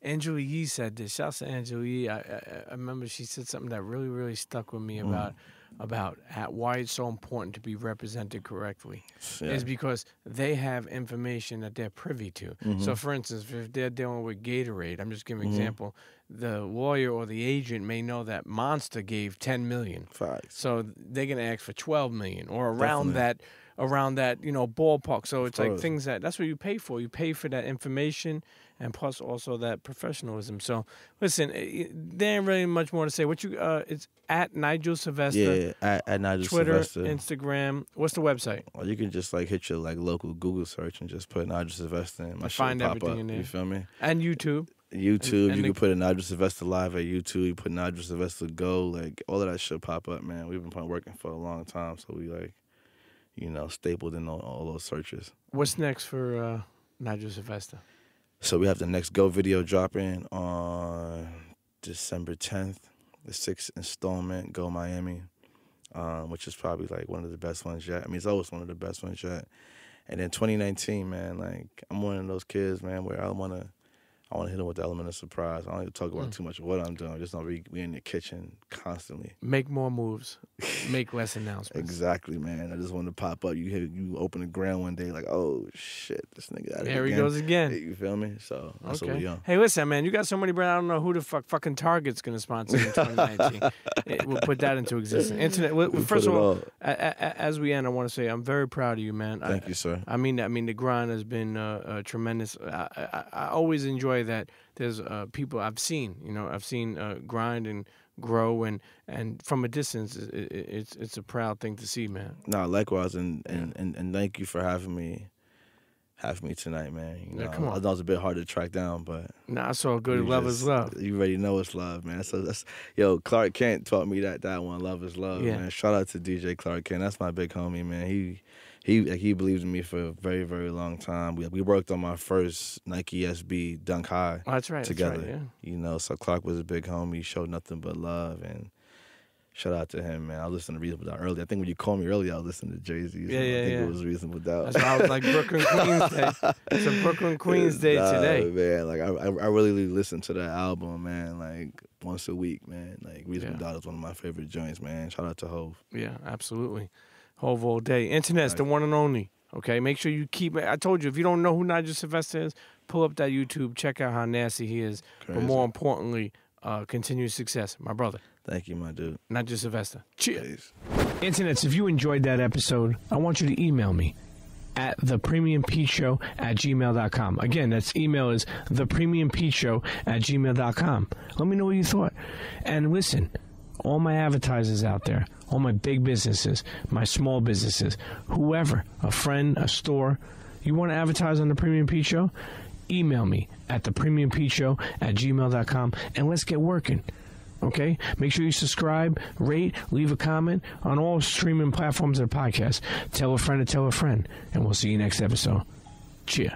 Speaker 1: Angela Yee said this. Shouts to Angela Yee. I remember she said something that really, really stuck with me about why it's so important to be represented correctly.
Speaker 3: Yeah.
Speaker 1: Is because they have information that they're privy to. So, for instance, if they're dealing with Gatorade, I'm just giving an example, the lawyer or the agent may know that Monster gave $10 million.
Speaker 3: Facts.
Speaker 1: So they're going to ask for $12 million or around that, you know, ballpark. So it's like things that's what you pay for. You pay for that information and plus also that professionalism. So listen, there ain't really much more to say. What you it's at Nigel Sylvester.
Speaker 3: Yeah, at Nigel
Speaker 1: Twitter,
Speaker 3: Sylvester.
Speaker 1: Instagram. What's the website?
Speaker 3: Or you can just like hit your like local Google search and just put Nigel Sylvester and my shit
Speaker 1: Find
Speaker 3: will pop
Speaker 1: everything
Speaker 3: up.
Speaker 1: in there.
Speaker 3: You feel me?
Speaker 1: And YouTube.
Speaker 3: YouTube,
Speaker 1: and
Speaker 3: you can put a Nigel Sylvester live at YouTube. You put Nigel Sylvester Go, like all of that shit pop up, man. We've been working for a long time, so we like, you know, stapled in all those searches.
Speaker 1: What's next for Nigel Sylvester?
Speaker 3: So we have the next Go video dropping on December 10th, the 6th installment, Go Miami, which is probably like one of the best ones yet. I mean, it's always one of the best ones yet. And then 2019, man, like I'm one of those kids, man, where I want to hit them with the element of surprise. I don't even talk about too much of what I'm doing. Just know we in the kitchen constantly.
Speaker 1: Make more moves. Make less announcements.
Speaker 3: Exactly, man. I just want to pop up. You open the ground one day like, oh, shit, this nigga out
Speaker 1: There he goes again.
Speaker 3: You feel me? So that's what we on.
Speaker 1: Hey, listen, man, you got so many brands. I don't know who the fucking Target's going to sponsor in 2019. We'll put that into existence. Internet. First of all, as we end, I want to say I'm very proud of you, man.
Speaker 3: Thank you, sir.
Speaker 1: I mean, the grind has been tremendous. I always enjoy that there's people I've seen, grind and grow and from a distance. It's a proud thing to see, man.
Speaker 3: No, likewise, and thank you for having me tonight, man.
Speaker 1: Come on.
Speaker 3: I know it's a bit hard to track down, but
Speaker 1: it's all good. Love is love.
Speaker 3: You already know it's love, man. So that's Clark Kent taught me that one. Love is love, man. Shout out to DJ Clark Kent. That's my big homie, man. He believed in me for a very, very long time. We worked on my first Nike SB Dunk High.
Speaker 1: Oh, that's right.
Speaker 3: Together,
Speaker 1: that's right, yeah.
Speaker 3: So Clark was a big homie. He showed nothing but love, and shout out to him, man. I listened to Reasonable Doubt earlier. I think when you called me earlier, I listened to Jay-Z. So I think it was Reasonable Doubt.
Speaker 1: That's why I was like Brooklyn Queens Day. It's a Brooklyn Queens Day today.
Speaker 3: Man, like I really listen to that album, man, like once a week, man. Like Reasonable Doubt is one of my favorite joints, man. Shout out to Hov.
Speaker 1: Yeah, absolutely. Hov all day. Internet's the one and only. Okay, make sure you keep it. I told you, if you don't know who Nigel Sylvester is, pull up that YouTube, check out how nasty he is.
Speaker 3: Crazy.
Speaker 1: But more importantly, Continued success, my brother.
Speaker 3: Thank you, my dude.
Speaker 1: Nigel Sylvester. Cheers.
Speaker 3: Peace.
Speaker 1: Internets, if you enjoyed that episode, I want you to email me at thepremiumpeteshow@gmail.com. Again, that's email is thepremiumpeteshow@gmail.com. Let me know what you thought. And listen, all my advertisers out there, all my big businesses, my small businesses, whoever, a friend, a store, you want to advertise on The Premium Pete Show? Email me at thepremiumpeteshow@gmail.com and let's get working. Okay? Make sure you subscribe, rate, leave a comment on all streaming platforms of the podcast. Tell a friend to tell a friend. And we'll see you next episode. Cheers.